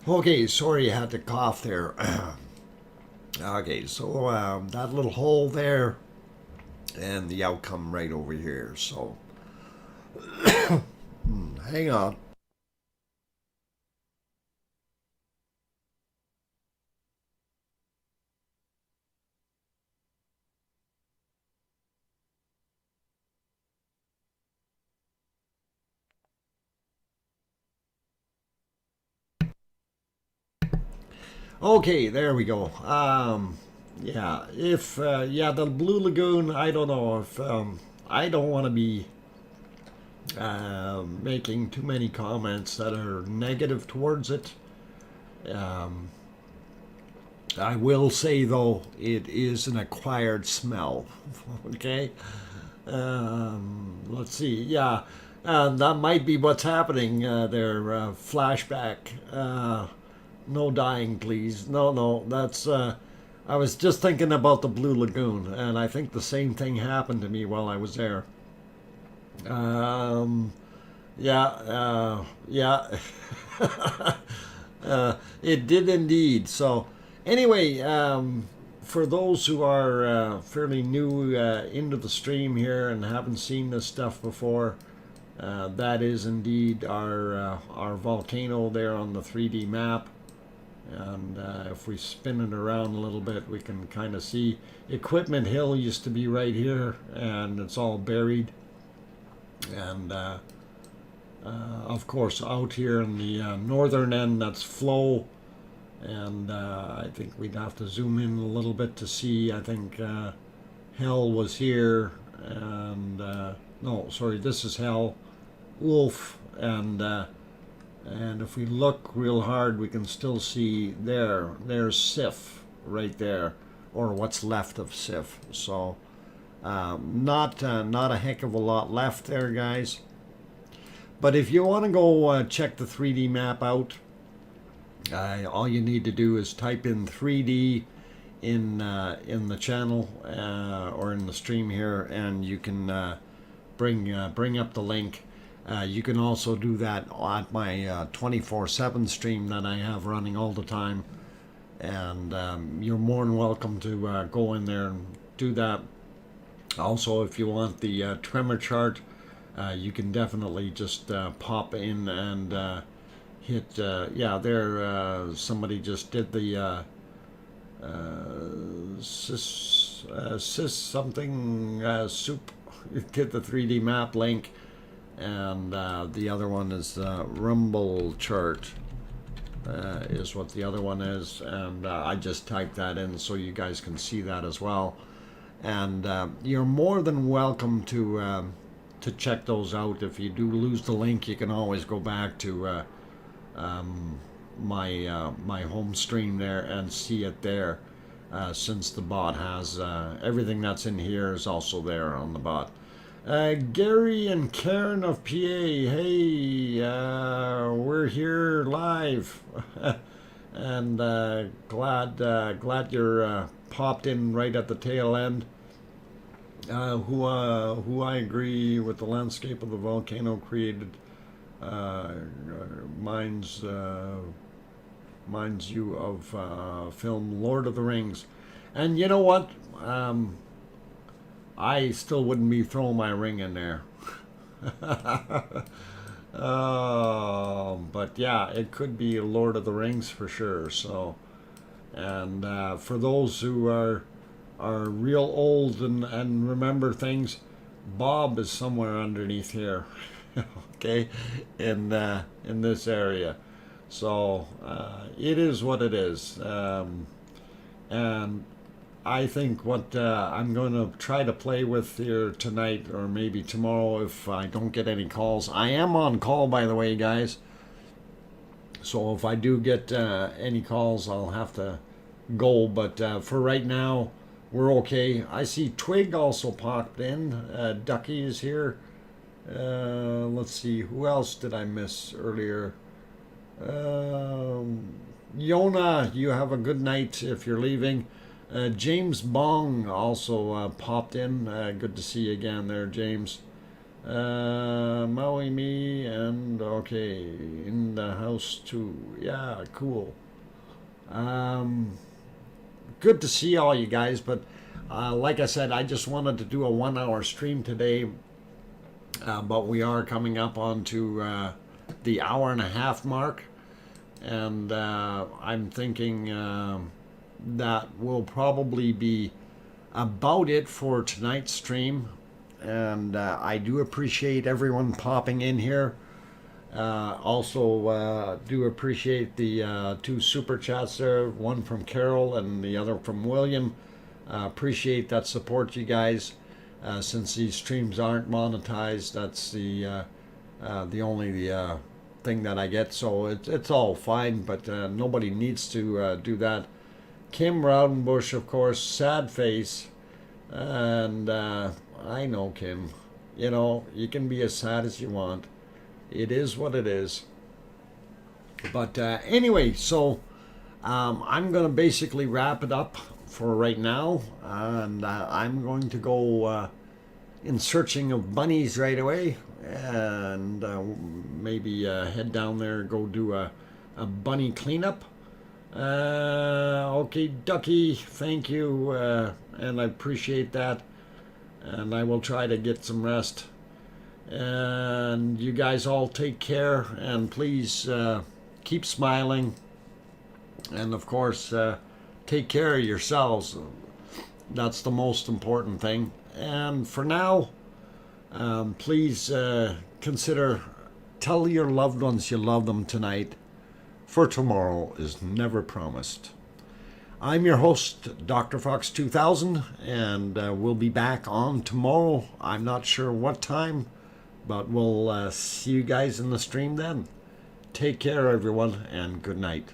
Okay, sorry I had to cough there. Okay, so that little hole there and the outcome right over here. So hang on. Okay, there we go. The Blue Lagoon. I don't know if I don't want to be making too many comments that are negative towards it. Um, I will say though, it is an acquired smell. Okay. Let's see. Yeah, that might be what's happening there. Flashback. No dying, please. No, no. That's. I was just thinking about the Blue Lagoon, and I think the same thing happened to me while I was there. Um, yeah, yeah. It did indeed. So, anyway, for those who are fairly new into the stream here and haven't seen this stuff before, that is indeed our volcano there on the 3D map. And if we spin it around a little bit, we can kind of see Equipment Hill used to be right here, and it's all buried. And of course, out here in the northern end, that's flow. And I think we'd have to zoom in a little bit to see. I think Hell was here, and no, sorry, this is Hell, Wolf, and if we look real hard, we can still see there's Sif right there, or what's left of Sif. So not a heck of a lot left there, guys. But if you want to go check the 3D map out, all you need to do is type in 3D in the channel or in the stream here, and you can bring up the link. You can also do that at my 24/7 stream that I have running all the time, and you're more than welcome to go in there and do that. Also, if you want the tremor chart, you can definitely just pop in and hit. There somebody just did the cis something soup. get the 3D map link, and the other one is Rumble chart. Is what the other one is, and I just typed that in so you guys can see that as well. And you're more than welcome to check those out. If you do lose the link, you can always go back to my home stream there and see it there, since the bot has everything that's in here is also there on the bot. Gary and Karen of PA, hey, we're here live, and glad you're popped in right at the tail end. Who I agree with the landscape of the volcano created minds you of film Lord of the Rings, and you know what? I still wouldn't be throwing my ring in there. But yeah, it could be Lord of the Rings for sure. So, and for those who are real old and remember things, Bob is somewhere underneath here. Okay, in this area. So it is what it is, and I think what I'm going to try to play with here tonight, or maybe tomorrow if I don't get any calls. I am on call, by the way, guys. So if I do get any calls, I'll have to go. But for right now, we're okay. I see Twig also popped in. Ducky is here. Let's see, who else did I miss earlier? Yona, you have a good night if you're leaving. James Bong also popped in. Good to see you again there, James. Maui me, and okay, in the house too. Yeah, cool. Good to see all you guys, but like I said, I just wanted to do a 1 hour stream today, but we are coming up onto the hour and a half mark, and I'm thinking that will probably be about it for tonight's stream. And I do appreciate everyone popping in here. Also do appreciate the 2 super chats there, one from Carol and the other from William. Appreciate that support, you guys. Since these streams aren't monetized, that's the only thing that I get, so it's all fine, but nobody needs to do that. Kim Raudenbush, of course, sad face, and I know, Kim, you know, you can be as sad as you want. It is what it is. But anyway, so I'm going to basically wrap it up for right now, and I'm going to go in searching of bunnies right away, and maybe head down there and go do a bunny cleanup. Okay, Ducky, thank you, and I appreciate that, and I will try to get some rest. And you guys all take care, and please keep smiling, and of course take care of yourselves. That's the most important thing. And for now, please consider, tell your loved ones you love them tonight, for tomorrow is never promised. I'm your host, DrFox2000, and we'll be back on tomorrow. I'm not sure what time, but we'll see you guys in the stream then. Take care, everyone, and good night.